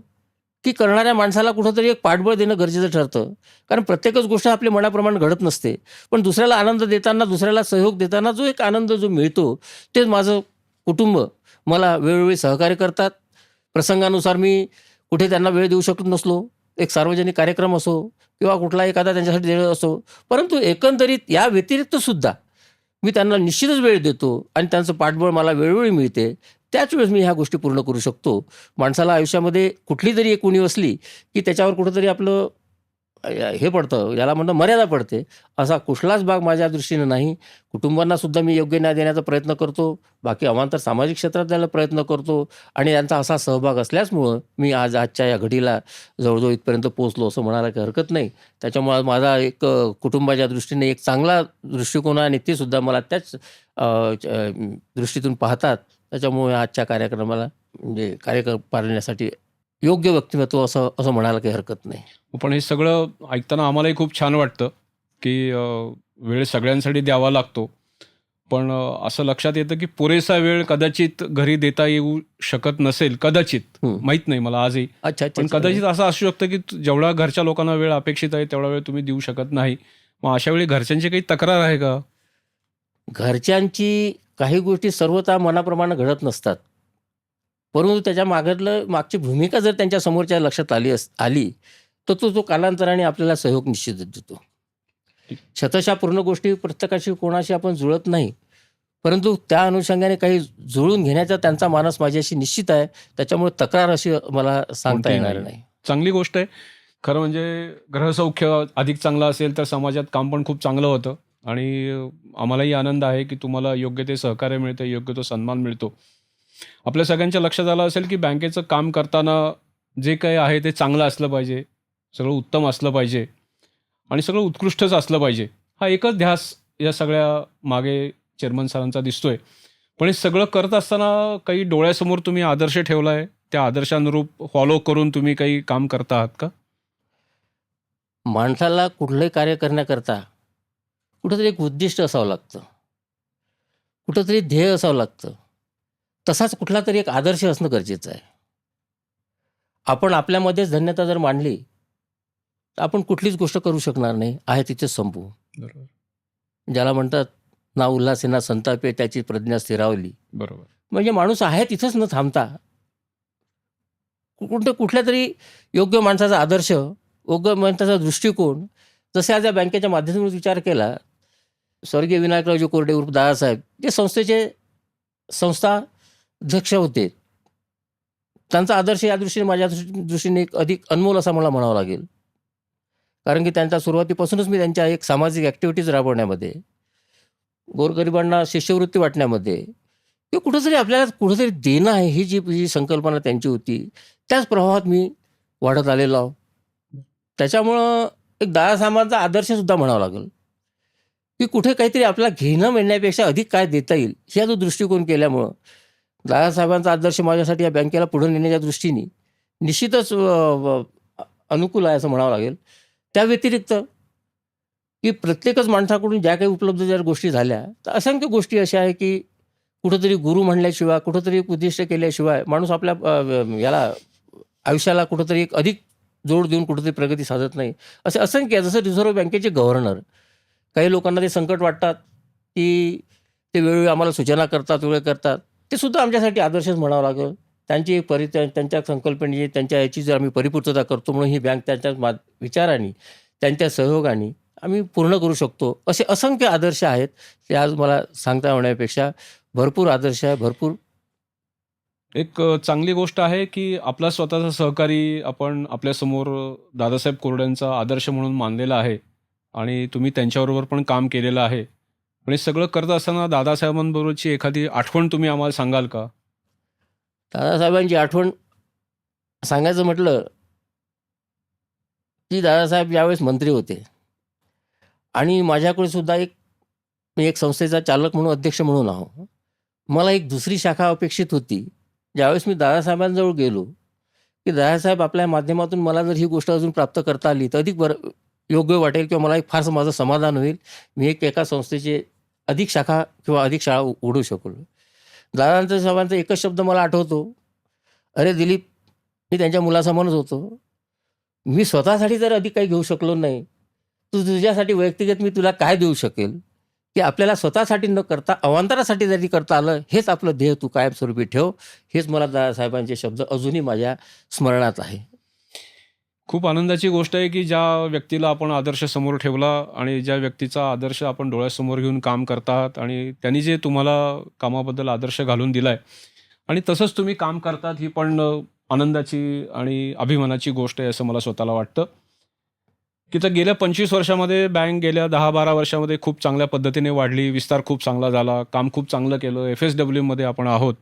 की करणाऱ्या माणसाला कुठेतरी एक पाठबळ देणं गरजेचं ठरतं. कारण प्रत्येकच गोष्ट आपल्या मनाप्रमाणे घडत नसते. पण दुसऱ्याला आनंद देताना, दुसऱ्याला सहयोग देताना जो एक आनंद जो मिळतो, तेच माझं कुटुंब मला वेळोवेळी सहकार्य करतात. प्रसंगानुसार मी कुठे त्यांना वेळ देऊ शकत नसलो, एक सार्वजनिक कार्यक्रम असो किंवा कुठला एखादा त्यांच्यासाठी देणं असो, परंतु एकंदरीत या व्यतिरिक्त सुद्धा मी त्यांना निश्चितच वेळ देतो आणि त्यांचं पाठबळ मला वेळोवेळी मिळते. त्याच वेळेस मी ह्या गोष्टी पूर्ण करू शकतो. माणसाला आयुष्यामध्ये कुठली तरी एक उणीव असली, की त्याच्यावर कुठेतरी आपलं हे पडतं, याला म्हणणं मर्यादा पडते. असा कुठलाच भाग माझ्या दृष्टीनं नाही. कुटुंबांना सुद्धा मी योग्य न्याय देण्याचा प्रयत्न करतो. बाकी अवांतर सामाजिक क्षेत्रात द्यायला प्रयत्न करतो आणि त्यांचा असा सहभाग असल्यामुळं मी आजच्या या घडीला जवळजवळ इथपर्यंत पोहोचलो असं म्हणायला काही हरकत नाही. त्याच्यामुळे माझा एक कुटुंबाच्या दृष्टीने एक चांगला दृष्टिकोन आहे आणि ते सुद्धा मला त्याच दृष्टीतून पाहतात. त्याच्यामुळे आजच्या कार्यक्रमाला म्हणजे पाळण्यासाठी योग्य व्यक्तिमत्व असं असं म्हणायला काही हरकत नाही. पण हे सगळं ऐकताना आम्हालाही खूप छान वाटतं, की वेळ सगळ्यांसाठी द्यावा लागतो. पण असं लक्षात येतं, की पुरेसा वेळ कदाचित घरी देता येऊ शकत नसेल, कदाचित. हं. माहीत नाही मला आजही. अच्छा, अच्छा, पण अच्छा. कदाचित असं असू शकतं, की जेवढा घरच्या लोकांना वेळ अपेक्षित आहे, तेवढा वेळ तुम्ही देऊ शकत नाही. मग अशा वेळी घरच्यांची काही तक्रार आहे का? घरच्यांची काही गोष्टी सर्वथा मनाप्रमाणे घडत नसतात. परंतु त्याच्या मागची भूमिका जर त्यांच्या समोरच्या लक्षात आली तर तो कालांतराने आपल्याला सहयोग निश्चितच देतो. शतशः पूर्ण गोष्टी प्रत्येकाशी कोणाशी आपण जुळत नाही, परंतु त्या अनुषंगाने काही जुळून घेण्याचा त्यांचा मानस माझ्याशी निश्चित आहे. त्याच्यामुळे तक्रार अशी मला सांगता कोणतीही येणार नाही. नाही. चांगली गोष्ट आहे. खरं म्हणजे ग्रहसौख्य अधिक चांगलं असेल तर समाजात काम पण खूप चांगलं होतं आणि आम्हालाही आनंद आहे की तुम्हाला योग्य ते सहकार्य मिळतं, योग्य तो सन्मान मिळतो. आपल्या सगळ्यांच्या लक्षात आलं असेल की बँकेचं काम करताना जे काही आहे ते चांगलं असलं पाहिजे, सगळं उत्तम असलं पाहिजे आणि सगळं उत्कृष्टच असलं पाहिजे. हा एकच ध्यास या सगळ्या मागे चेअरमन सरांचा दिसतोय. पण हे सगळं करत असताना काही डोळ्यासमोर तुम्ही आदर्श ठेवला आहे, त्या आदर्शानुरूप फॉलो करून तुम्ही काही काम करता आहात का? माणसाला कुठलंही कार्य करण्याकरता कुठंतरी एक उद्दिष्ट असावं लागतं, कुठंतरी ध्येय असावं लागतं. तसाच कुठला तरी एक आदर्श असणं गरजेचं आहे. आपण आपल्यामध्येच धन्यता जर मांडली तर आपण कुठलीच गोष्ट करू शकणार नाही, आहे तिथेच संपू. बरोबर. ज्याला म्हणतात ना उल्हासे ना संतापे त्याची प्रज्ञा स्थिरावली. बरोबर. म्हणजे माणूस आहे तिथंच न थांबता कुठल्या तरी योग्य माणसाचा आदर्श, योग्य माणसाचा दृष्टिकोन, जसे आज या बँकेच्या माध्यमातून विचार केला, स्वर्गीय विनायकरावजी कोरडे उर्फ दादासाहेब जे संस्थेचे संस्थाध्यक्ष होते, त्यांचा आदर्श या दृष्टीने माझ्या दृष्टीने एक अधिक अनमोल असा मला म्हणावं लागेल. कारण की त्यांच्या सुरुवातीपासूनच मी त्यांच्या एक सामाजिक ॲक्टिव्हिटीज राबवण्यामध्ये, गोरगरिबांना शिष्यवृत्ती वाटण्यामध्ये हे कुठंतरी आपल्याला कुठंतरी देणं आहे ही जी संकल्पना त्यांची होती, त्याच प्रभावात मी वाढत आलेलो आहो. त्याच्यामुळं एक दादासाहेबांचा आदर्शसुद्धा म्हणावा लागेल की कुठे काहीतरी आपल्याला घेणं मिळण्यापेक्षा अधिक काय देता येईल ह्या जो दृष्टिकोन केल्यामुळं दादासाहेबांचा आदर्श माझ्यासाठी या बँकेला पुढे नेण्याच्या दृष्टीने निश्चितच अनुकूल आहे असं म्हणावं लागेल. त्या व्यतिरिक्त की प्रत्येकच माणसाकडून ज्या काही उपलब्ध जर गोष्टी झाल्या तर असंख्य गोष्टी अशा आहे की कुठंतरी गुरु म्हणल्याशिवाय, कुठंतरी एक उद्दिष्ट केल्याशिवाय माणूस आपल्या याला आयुष्याला कुठंतरी एक अधिक जोड देऊन कुठंतरी प्रगती साधत नाही. असे असंख्य, जसं रिझर्व्ह बँकेचे गव्हर्नर, काही लोकांना ते संकट वाटतात की ते वेळोवेळी आम्हाला सूचना करतात, वेळ करतात, ते सुद्धा आमच्यासाठी आदर्शच म्हणावं लागेल. त्यांची एक त्यांच्या संकल्पनेची, त्यांच्या याची जर आम्ही परिपूर्तता करतो म्हणून ही बँक त्यांच्या विचारांनी, त्यांच्या सहयोगाने आम्ही पूर्ण करू शकतो. असे असंख्य आदर्श आहेत, ते आज मला सांगता येण्यापेक्षा भरपूर आदर्श आहे, भरपूर. एक चांगली गोष्ट आहे की आपला स्वतःचा सहकारी आपण आपल्यासमोर दादासाहेब कोरड्यांचा आदर्श म्हणून मानलेला आहे आणि तुम्ही त्यांच्याबरोबर पण काम केलेलं आहे. पण हे सगळं करत असताना दादासाहेबांबरोबरची एखादी आठवण तुम्ही आम्हाला सांगाल का? दादासाहेबांची आठवण सांगायचं म्हटलं की दादासाहेब ज्यावेळेस मंत्री होते आणि माझ्याकडे सुद्धा मी एक संस्थेचा चालक म्हणून, अध्यक्ष म्हणून आहो. मला एक दुसरी शाखा अपेक्षित होती. ज्यावेळेस मी दादासाहेबांजवळ गेलो की दादासाहेब आपल्या माध्यमातून मला जर ही गोष्ट अजून प्राप्त करता आली तर अधिक बरं योग्य वाटेल किंवा मला एक फारसं माझं समाधान होईल. मी एका संस्थेची अधिक शाखा किंवा अधिक शाळा उघडू शकलो. दादांचा साहेबांचा एकच शब्द मला आठवतो, अरे दिलीप, मी त्यांच्या मुलासमानच होतो. मी स्वतःसाठी जर अधिक काही घेऊ शकलो नाही, तुझ्यासाठी व्यक्तिगत मी तुला काय देऊ शकेल? की आपल्याला स्वतःसाठी न करता अवांतरासाठी जरी करता आलं, हेच आपलं ध्येय तू कायमस्वरूपी ठेव. हेच मला दादासाहेबांचे शब्द अजूनही माझ्या स्मरणात आहे. खूप आनंदाची गोष्ट आहे की ज्या व्यक्तीला आपण आदर्श समोर ठेवला आणि ज्या व्यक्तीचा आदर्श आपण डोळ्यासमोर घेऊन काम करतात आणि त्यांनी जे तुम्हाला कामाबद्दल आदर्श घालून दिला आहे आणि तसंच तुम्ही काम करतात, ही पण आनंदाची आणि अभिमानाची गोष्ट आहे असं मला स्वतःला वाटतं. की तर गेल्या 25 वर्षामध्ये बँक गेल्या 10-12 वर्षामध्ये खूप चांगल्या पद्धतीने वाढली, विस्तार खूप चांगला झाला, काम खूप चांगलं केलं, FSWमध्ये आपण आहोत.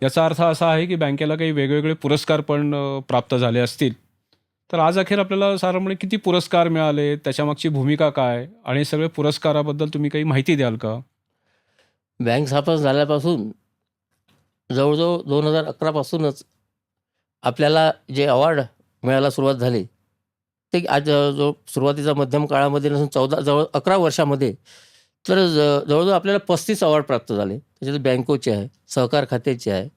याचा अर्थ असा आहे की बँकेला काही वेगवेगळे पुरस्कार पण प्राप्त झाले असतील. तर आज अखेर आपल्याला साधारणपणे किती पुरस्कार मिळाले, त्याच्यामागची भूमिका काय आणि सगळे पुरस्काराबद्दल तुम्ही काही माहिती द्याल का? बँक स्थापन झाल्यापासून जवळजवळ 2011 पासूनच आपल्याला जे अवॉर्ड मिळायला सुरुवात झाली ते आज जो सुरुवातीचा मध्यम काळामध्ये नसून 11 वर्षामध्ये तर जवळजवळ आपल्याला 35 अवॉर्ड प्राप्त झाले. त्याच्यात बँकोचे आहे, सहकार खात्याचे आहे,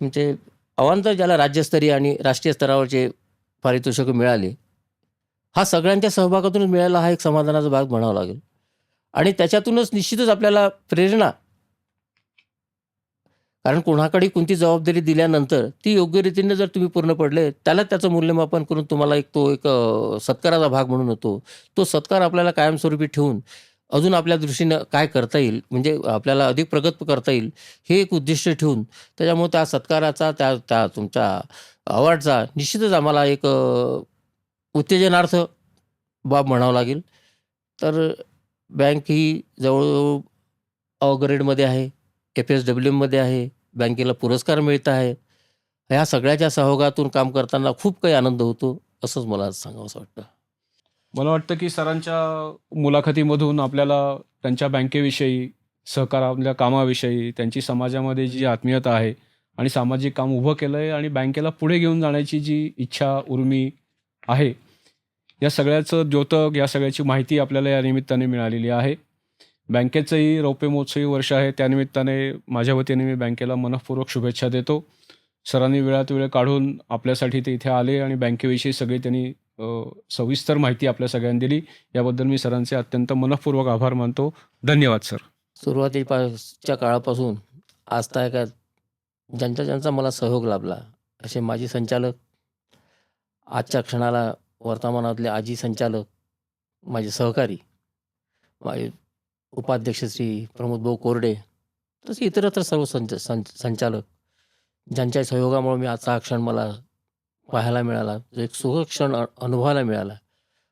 तुमचे अवांतर ज्याला राज्यस्तरीय आणि राष्ट्रीय स्तरावरचे पारितोषिकं मिळाले. हा सगळ्यांच्या सहभागातूनच मिळाला, हा एक समाधानाचा भाग म्हणावा लागेल. आणि त्याच्यातूनच निश्चितच आपल्याला प्रेरणा, कारण कोणाकडे कोणती जबाबदारी दिल्यानंतर ती योग्य रीतीने जर तुम्ही पूर्ण पडले, त्याला त्याचं मूल्यमापन करून तुम्हाला एक सत्काराचा भाग म्हणून होतो. तो सत्कार आपल्याला कायमस्वरूपी ठेवून अजून आपल्या दृष्टीनं काय करता येईल, म्हणजे आपल्याला अधिक प्रगत करता येईल, हे एक उद्दिष्ट ठेवून त्याच्यामुळे त्या सत्काराचा, त्या त्या तुमच्या अवॉर्डचा निश्चितच आम्हाला एक उत्तेजनार्थ बाब म्हणावं लागेल. तर बँक ही जवळ ग्रेडमध्ये आहे, FSWमध्ये आहे, बँकेला पुरस्कार मिळत आहे. ह्या सगळ्याच्या सहयोगातून काम करताना खूप काही आनंद होतो, असंच मला सांगावसं वाटतं. मला वाटतं की सरांच्या मुलाखतीमधून आपल्याला त्यांच्या बँकेविषयी, सहकारातल्या कामाविषयी, त्यांची समाजामध्ये जी आत्मीयता आहे आणि सामाजिक काम उभं केलं आहे आणि बँकेला पुढे घेऊन जाण्याची जी इच्छा, उर्मी आहे, या सगळ्याचं द्योतक, या सगळ्याची माहिती आपल्याला या निमित्ताने मिळालेली आहे. बँकेचंही रौप्य महोत्सवी वर्ष आहे, त्यानिमित्ताने माझ्या वतीने मी बँकेला मनःपूर्वक शुभेच्छा देतो. सरांनी वेळात वेळ काढून आपल्यासाठी ते इथे आले आणि बँकेविषयी सगळी त्यांनी सविस्तर माहिती आपल्या सगळ्यांना दिली. याबद्दल मी सरांचे अत्यंत मनःपूर्वक आभार मानतो. धन्यवाद सर. सुरुवातीच्या काळापासून आजतागायत ज्यांचा मला सहयोग लाभला, असे माजी संचालक, आजच्या क्षणाला वर्तमानातले आजी संचालक, माझे सहकारी, माझे उपाध्यक्ष श्री प्रमोदभाऊ कोरडे, तसे इतरत्र सर्व संचालक, ज्यांच्या सहयोगामुळे मी आजचा हा क्षण मला पाहायला मिळाला, जो एक सुखद क्षण अनुभवायला मिळाला,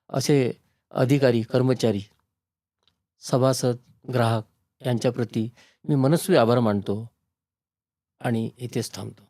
असे अधिकारी, कर्मचारी, सभासद, ग्राहक यांच्याप्रती मी मनस्वी आभार मानतो आणि इथेच थांबतो.